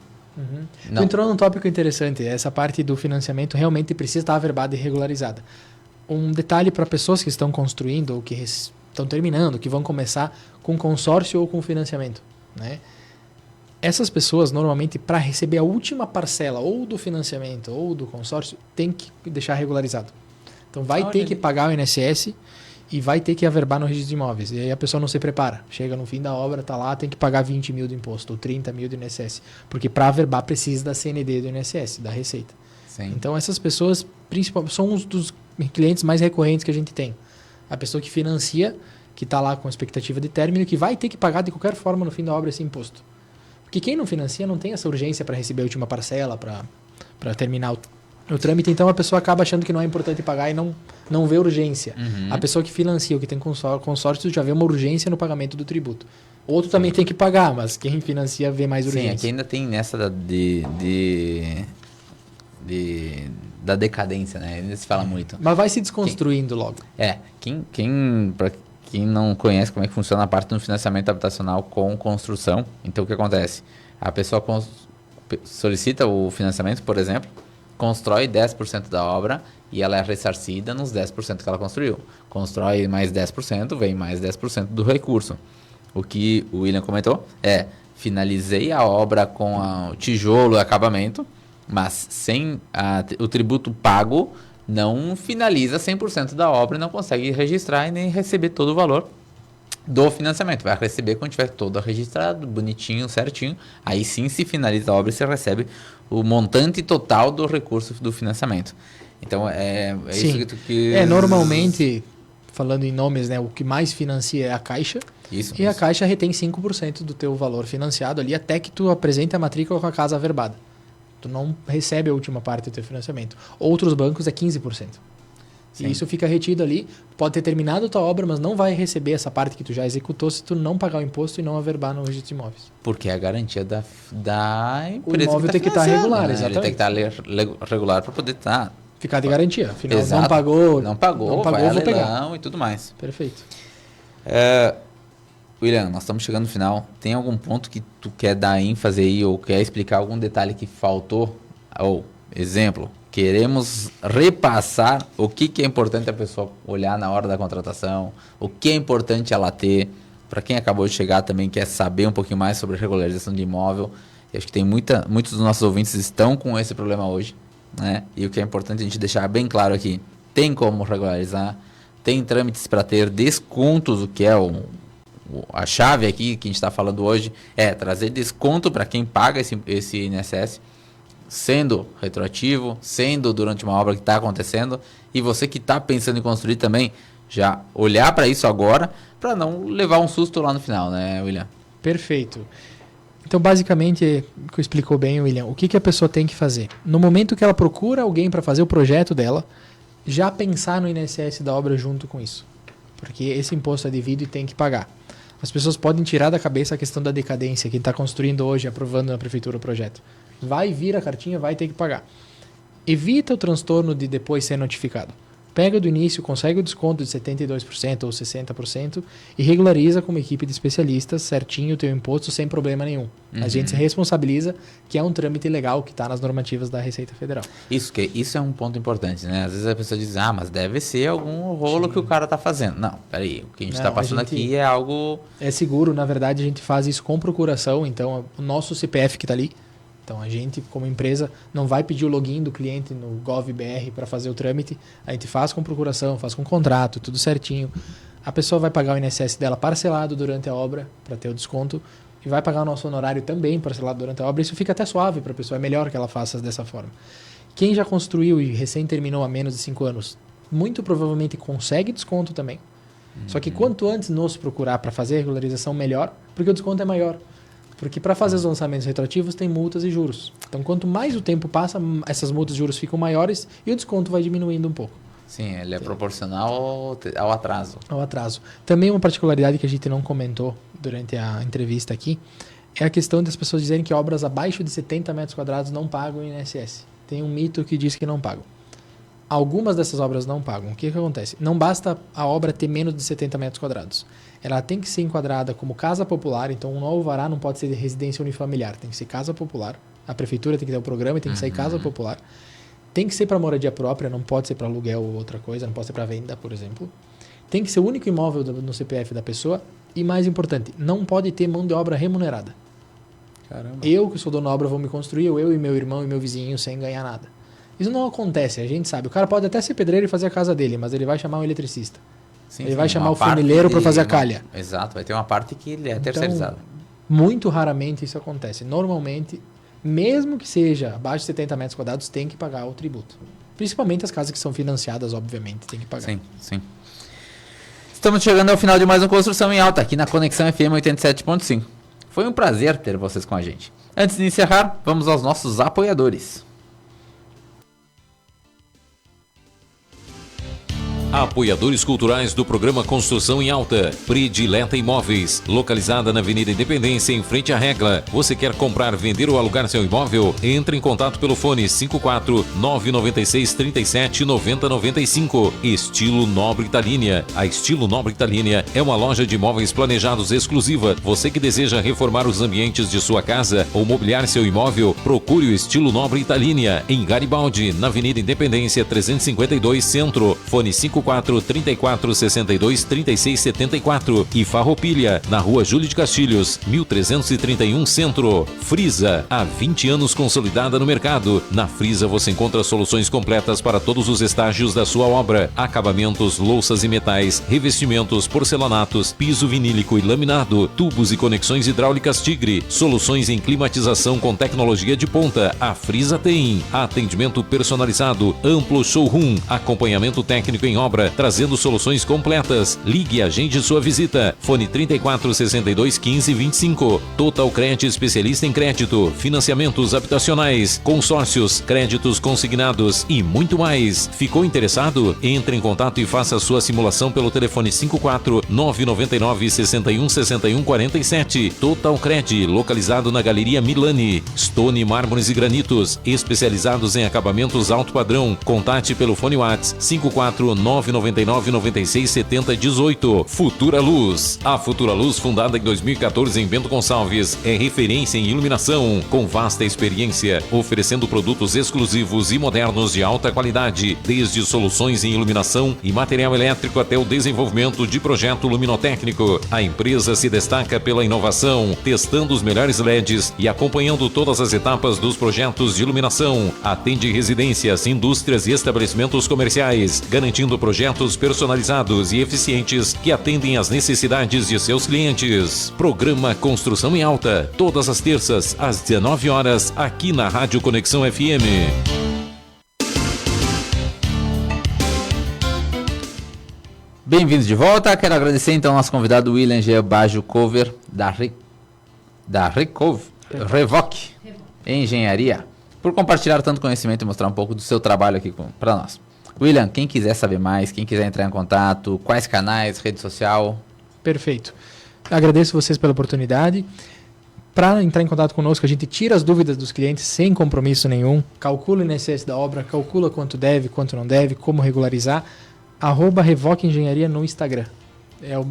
Tu entrou num tópico interessante. Essa parte do financiamento realmente precisa estar averbada e regularizada. Um detalhe para pessoas que estão construindo ou que estão terminando, que vão começar com consórcio ou com financiamento, né? Essas pessoas, normalmente, para receber a última parcela ou do financiamento ou do consórcio, tem que deixar regularizado. Então vai ter que pagar o INSS e vai ter que averbar no registro de imóveis. E aí a pessoa não se prepara. Chega no fim da obra, tá lá, tem que pagar 20 mil do imposto ou 30 mil do INSS. Porque para averbar precisa da CND do INSS, da Receita. Sim. Então essas pessoas, principalmente, são um dos clientes mais recorrentes que a gente tem. A pessoa que financia, que está lá com expectativa de término, que vai ter que pagar de qualquer forma no fim da obra esse imposto. Porque quem não financia não tem essa urgência para receber a última parcela, para terminar o trâmite, então a pessoa acaba achando que não é importante pagar e não vê urgência. A pessoa que financia, ou que tem consórcio, já vê uma urgência no pagamento do tributo. Outro também tem que pagar, mas quem financia vê mais urgência. Sim, aqui ainda tem nessa da decadência, né? Ainda se fala muito. Mas vai se desconstruindo logo. Para quem não conhece como é que funciona a parte do financiamento habitacional com construção, então o que acontece? A pessoa solicita o financiamento, por exemplo, constrói 10% da obra e ela é ressarcida nos 10% que ela construiu. Constrói mais 10%, vem mais 10% do recurso. O que o William comentou finalizei a obra com o tijolo e acabamento, mas sem o tributo pago, não finaliza 100% da obra e não consegue registrar e nem receber todo o valor do financiamento. Vai receber quando tiver todo registrado, bonitinho, certinho. Aí sim se finaliza a obra e você recebe o montante total do recurso do financiamento. Então, Sim. isso que tu quis... Normalmente, falando em nomes, né, o que mais financia é a Caixa. A Caixa retém 5% do teu valor financiado ali até que tu apresente a matrícula com a casa averbada. Tu não recebe a última parte do teu financiamento. Outros bancos é 15%. E isso fica retido ali. Pode ter terminado a tua obra, mas não vai receber essa parte que tu já executou se tu não pagar o imposto e não averbar no registro de imóveis. Porque é a garantia da empresa. O imóvel tem que estar regular, né? exatamente. Ele tem que estar regular para poder estar... Ficar de garantia. Afinal, Exato. não pagou, vai a vou pegar. leilão e tudo mais. Perfeito. William, nós estamos chegando no final. Tem algum ponto que tu quer dar ênfase aí ou quer explicar algum detalhe que faltou? Ou, exemplo, queremos repassar o que é importante a pessoa olhar na hora da contratação, o que é importante ela ter. Para quem acabou de chegar também quer saber um pouquinho mais sobre regularização de imóvel. Eu acho que tem muitos dos nossos ouvintes estão com esse problema hoje, né? E o que é importante a gente deixar bem claro aqui, tem como regularizar, tem trâmites para ter descontos, o que é a chave aqui que a gente está falando hoje é trazer desconto para quem paga esse INSS, sendo retroativo, sendo durante uma obra que está acontecendo, e você que está pensando em construir também, já olhar para isso agora, para não levar um susto lá no final, né, William? Perfeito. Então, basicamente, que explicou bem, William, o que a pessoa tem que fazer? No momento que ela procura alguém para fazer o projeto dela, já pensar no INSS da obra junto com isso. Porque esse imposto é devido e tem que pagar. As pessoas podem tirar da cabeça a questão da decadência, quem está construindo hoje, aprovando na prefeitura o projeto. Vai vir a cartinha, vai ter que pagar. Evita o transtorno de depois ser notificado. Pega do início, consegue o desconto de 72% ou 60% e regulariza com uma equipe de especialistas certinho o teu imposto sem problema nenhum. A gente se responsabiliza que é um trâmite legal que está nas normativas da Receita Federal. Isso é um ponto importante, né? Às vezes a pessoa diz, mas deve ser algum rolo que o cara está fazendo. Não, peraí, o que a gente está passando aqui é algo... É seguro, na verdade a gente faz isso com procuração, então o nosso CPF que está ali, então a gente como empresa não vai pedir o login do cliente no GovBR para fazer o trâmite, a gente faz com procuração, faz com contrato, tudo certinho. A pessoa vai pagar o INSS dela parcelado durante a obra para ter o desconto e vai pagar o nosso honorário também parcelado durante a obra. Isso fica até suave para a pessoa, é melhor que ela faça dessa forma. Quem já construiu e recém terminou há menos de 5 anos, muito provavelmente consegue desconto também. Só que quanto antes nos procurar para fazer a regularização, melhor, porque o desconto é maior. Porque para fazer os lançamentos retroativos tem multas e juros. Então, quanto mais o tempo passa, essas multas e juros ficam maiores e o desconto vai diminuindo um pouco. Sim, ele é proporcional ao atraso. Ao atraso. Também uma particularidade que a gente não comentou durante a entrevista aqui é a questão das pessoas dizerem que obras abaixo de 70 metros quadrados não pagam INSS. Tem um mito que diz que não pagam. Algumas dessas obras não pagam. O que acontece? Não basta a obra ter menos de 70 metros quadrados. Ela tem que ser enquadrada como casa popular, então um novo alvará não pode ser de residência unifamiliar, tem que ser casa popular. A prefeitura tem que ter o programa e tem que sair casa popular. Tem que ser para moradia própria, não pode ser para aluguel ou outra coisa, não pode ser para venda, por exemplo. Tem que ser o único imóvel no CPF da pessoa e, mais importante, não pode ter mão de obra remunerada. Caramba. Eu, que sou dono da obra, vou me construir, eu e meu irmão e meu vizinho sem ganhar nada. Isso não acontece, a gente sabe. O cara pode até ser pedreiro e fazer a casa dele, mas ele vai chamar um eletricista. Ele vai chamar o funileiro para fazer a calha. Exato, vai ter uma parte que ele é terceirizado. Muito raramente isso acontece. Normalmente, mesmo que seja abaixo de 70 metros quadrados, tem que pagar o tributo. Principalmente as casas que são financiadas, obviamente, tem que pagar. Sim, sim. Estamos chegando ao final de mais uma Construção em Alta, aqui na Conexão FM 87.5. Foi um prazer ter vocês com a gente. Antes de encerrar, vamos aos nossos apoiadores. Apoiadores culturais do programa Construção em Alta. Predileta Imóveis, localizada na Avenida Independência, em frente à Regla. Você quer comprar, vender ou alugar seu imóvel? Entre em contato pelo fone 54 996 37 90 95. Estilo Nobre Italínia. A Estilo Nobre Italínia é uma loja de imóveis planejados exclusiva. Você que deseja reformar os ambientes de sua casa ou mobiliar seu imóvel, procure o Estilo Nobre Italínia em Garibaldi, na Avenida Independência 352 Centro. Fone 54 54 34 62 36 74 e Farroupilha, na Rua Júlio de Castilhos, 1331 Centro. Frisa, há 20 anos consolidada no mercado. Na Frisa você encontra soluções completas para todos os estágios da sua obra: acabamentos, louças e metais, revestimentos, porcelanatos, piso vinílico e laminado, tubos e conexões hidráulicas Tigre, soluções em climatização com tecnologia de ponta. A Frisa tem atendimento personalizado, amplo showroom, acompanhamento técnico em obra, trazendo soluções completas. Ligue e agende sua visita. Fone 34 62 15 25. Total Cred, especialista em crédito, financiamentos habitacionais, consórcios, créditos consignados e muito mais. Ficou interessado? Entre em contato e faça sua simulação pelo telefone 54 999 61 61 47. Total Cred, localizado na Galeria Milani. Stone Mármores e Granitos, especializados em acabamentos alto padrão. Contate pelo fone WhatsApp 54 999 96 70 18. Futura Luz. A Futura Luz, fundada em 2014 em Bento Gonçalves, é referência em iluminação, com vasta experiência, oferecendo produtos exclusivos e modernos de alta qualidade, desde soluções em iluminação e material elétrico até o desenvolvimento de projeto luminotécnico. A empresa se destaca pela inovação, testando os melhores LEDs e acompanhando todas as etapas dos projetos de iluminação. Atende residências, indústrias e estabelecimentos comerciais, garantindo projetos personalizados e eficientes que atendem às necessidades de seus clientes. Programa Construção em Alta, todas as terças às 19 horas, aqui na Rádio Conexão FM. Bem-vindos de volta. Quero agradecer então ao nosso convidado William G. Baggio Cover da Revoc Engenharia, por compartilhar tanto conhecimento e mostrar um pouco do seu trabalho aqui para nós. William, quem quiser saber mais, quem quiser entrar em contato, quais canais, rede social? Perfeito. Agradeço vocês pela oportunidade. Para entrar em contato conosco, a gente tira as dúvidas dos clientes sem compromisso nenhum, calcula o INSS da obra, calcula quanto deve, quanto não deve, como regularizar. @Revoc Engenharia no Instagram. É o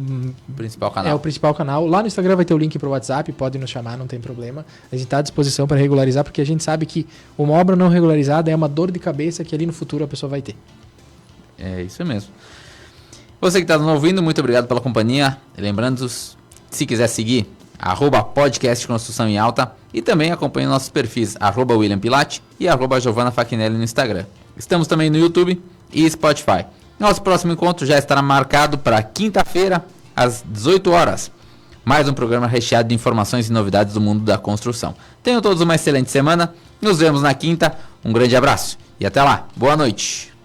principal canal. É o principal canal. Lá no Instagram vai ter o link para o WhatsApp, pode nos chamar, não tem problema. A gente está à disposição para regularizar, porque a gente sabe que uma obra não regularizada é uma dor de cabeça que ali no futuro a pessoa vai ter. É isso mesmo. Você que está nos ouvindo, muito obrigado pela companhia. Lembrando, se quiser seguir, @podcast Construção em Alta, e também acompanhe nossos perfis @William Pilati e @Giovanna Fachinelli no Instagram. Estamos também no YouTube e Spotify. Nosso próximo encontro já estará marcado para quinta-feira, às 18 horas. Mais um programa recheado de informações e novidades do mundo da construção. Tenham todos uma excelente semana. Nos vemos na quinta. Um grande abraço e até lá. Boa noite.